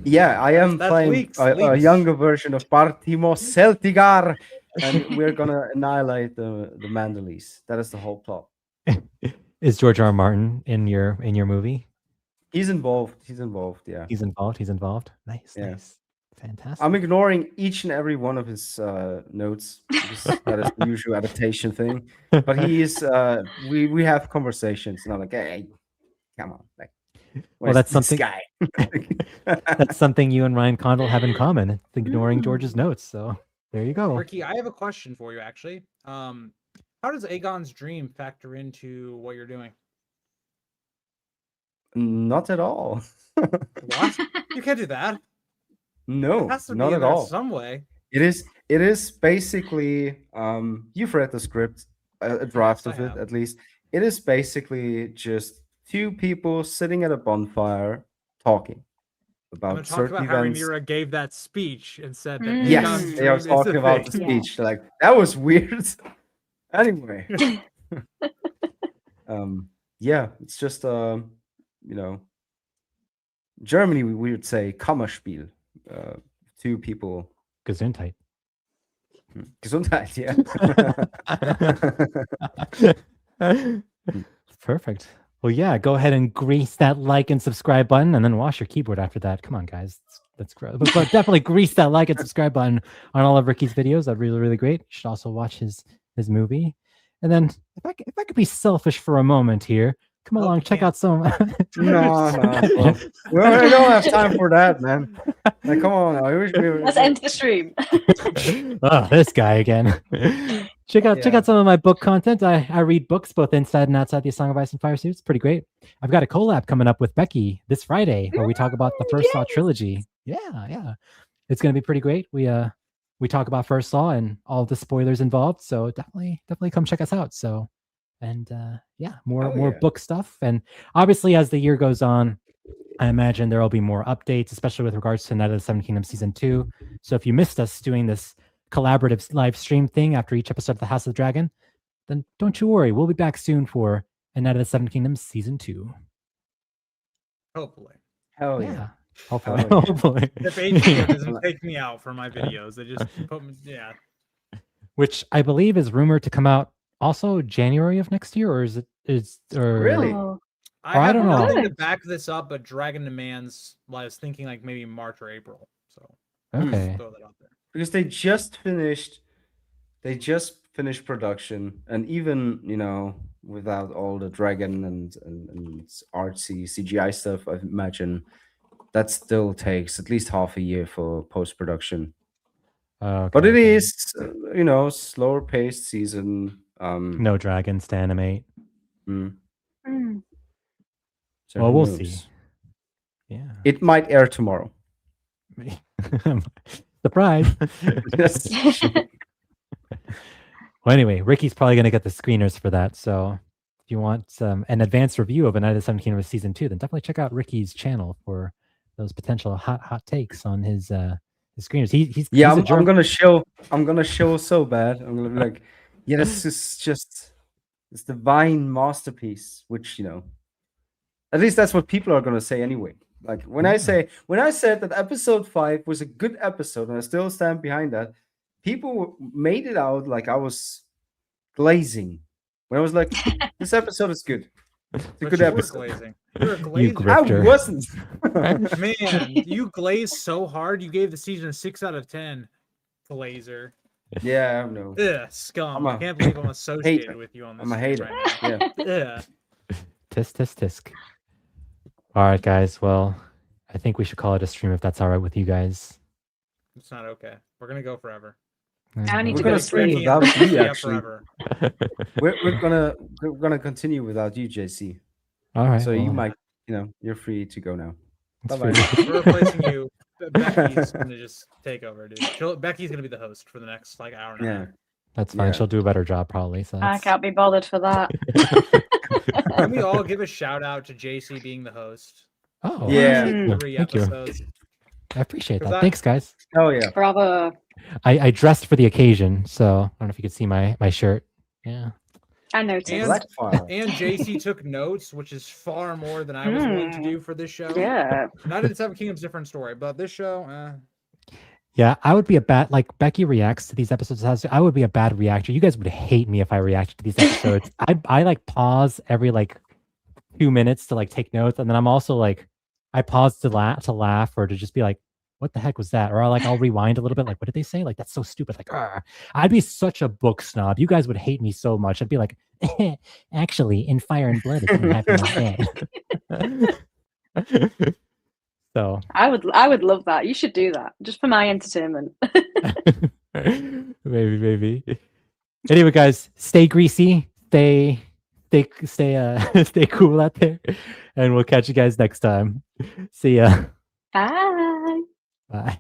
yeah. I am That's playing leaks, a leaks. younger version of Bartimo Celtigar, and we're gonna annihilate the Mandalese. That is the whole plot. Is George R. R. Martin in your movie? He's involved. He's involved. Yeah. He's involved. Nice, Yeah. nice, fantastic. I'm ignoring each and every one of his notes. Because that is the usual adaptation thing. But he is. We have conversations, and I'm like, hey, come on, like, Well, where's that's this something- guy? That's something you and Ryan Condal have in common. It's ignoring George's notes. So there you go. Ricky, I have a question for you actually. How does Aegon's dream factor into what you're doing? Not at all. What? You can't do that. No, It has to not be at in there all. some way. It is basically you've read the script, a draft Yes, of I it have. at least. It is basically just 2 people sitting at a bonfire talking I'm about gonna talk certain about how events. Rhaenyra gave that speech and said that Mm. Yes, Aegon's they are dream is talking a about the thing. Yeah. speech. They're like, that was weird. Anyway, yeah, it's just Germany we would say Kammerspiel. 2 people. Gesundheit. Gesundheit, yeah. Perfect. Well, yeah, go ahead and grease that like and subscribe button and then wash your keyboard after that. Come on, guys. That's gross. But definitely grease that like and subscribe button on all of Ricky's videos. That'd really, really great. You should also watch his movie. And then if I could be selfish for a moment here, come Oh, along, check yeah. out some. No, bro. We don't have time for that, man. Like, come on. I wish we were. Let's end the stream. Oh, this guy again. Check out some of my book content. I read books both inside and outside the Song of Ice and Fire series. Pretty great. I've got a collab coming up with Becky this Friday where we talk about the First Saw trilogy. Yeah. It's gonna be pretty great. We talk about First Saw and all the spoilers involved. So definitely come check us out. So and more book stuff. And obviously as the year goes on, I imagine there will be more updates, especially with regards to Night of the Seven Kingdoms Season 2. So if you missed us doing this collaborative live stream thing after each episode of The House of the Dragon, then don't you worry. We'll be back soon for A Night of the Seven Kingdoms Season 2. Hopefully. Hell yeah. Hopefully. Oh, yeah. Hopefully. If HBO doesn't take me out for my videos, they just put me, yeah. Which I believe is rumored to come out also January of next year, or Really? Oh. I I have don't know. nothing to back this up, but Dragon Demands, I was thinking like maybe March or April. So Okay. throw that out there. Because they just finished production, and even without all the dragon and artsy CGI stuff, I imagine that still takes at least half a year for post-production. But it Okay. is slower paced season. No dragons to animate. mm, Mm. so Well, who we'll knows? see. Yeah. It might air tomorrow. Surprise. Yes. Well, anyway, Ricky's probably going to get the screeners for that. So if you want an advanced review of A Night of the Seven Kingdoms Season 2, then definitely check out Ricky's channel for those potential hot takes on his screeners. He's Yeah, he's a I'm gonna show so bad. I'm gonna be like, yeah, this is just this divine masterpiece, which at least that's what people are gonna say anyway. Like when I said that episode 5 was a good episode, and I still stand behind that, people made it out like I was glazing. When I was like, this episode is good. It's a But good you were episode. glazing. You were You glazing. grifter. I wasn't. Man, you glazed so hard. You gave the season a 6 out of 10. Glazer. Yeah, I know. Ugh, scum. I'm a I can't believe I'm associated hater. with you on this. I'm a stream hater. Right now. Yeah. Ugh. tisk. All right, guys. Well, I think we should call it a stream if that's all right with you guys. It's not okay. We're gonna go forever. I need We're to gonna go stream sleep. without Becky you, up actually. forever. We're gonna continue without you, JC. All right. So you well, might, you're free to go now. that's Bye-bye. pretty- We're replacing you. Becky's gonna just take over, dude. Becky's gonna be the host for the next hour and a Yeah. half. That's fine. Yeah. She'll do a better job probably. So I that's- can't be bothered for that. Can we all give a shout out to JC being the host? Oh, Yeah. thank 3 you. Thank you. episodes. I appreciate Cause that. I- Thanks, guys. Oh yeah. Bravo. I dressed for the occasion, so I don't know if you could see my shirt. Yeah. I noticed. And- Blackfire. And JC took notes, which is far more than I was willing to do for this show. Yeah. Not in Seven Kingdoms, different story, but this show, Yeah, I would be a bad, like Becky reacts to these episodes. I would be a bad reactor. You guys would hate me if I reacted to these episodes. I like pause every like 2 minutes to like take notes, and then I'm also like, I pause to laugh or to just be like, what the heck was that? Or I'll rewind a little bit, like, what did they say? Like, that's so stupid. Like, "Argh." I'd be such a book snob. You guys would hate me so much. I'd be like, actually, in Fire and Blood, it didn't happen like that. So I would love that. You should do that just for my entertainment. maybe. Anyway, guys, stay greasy, stay cool out there, and we'll catch you guys next time. See ya. Bye. Bye.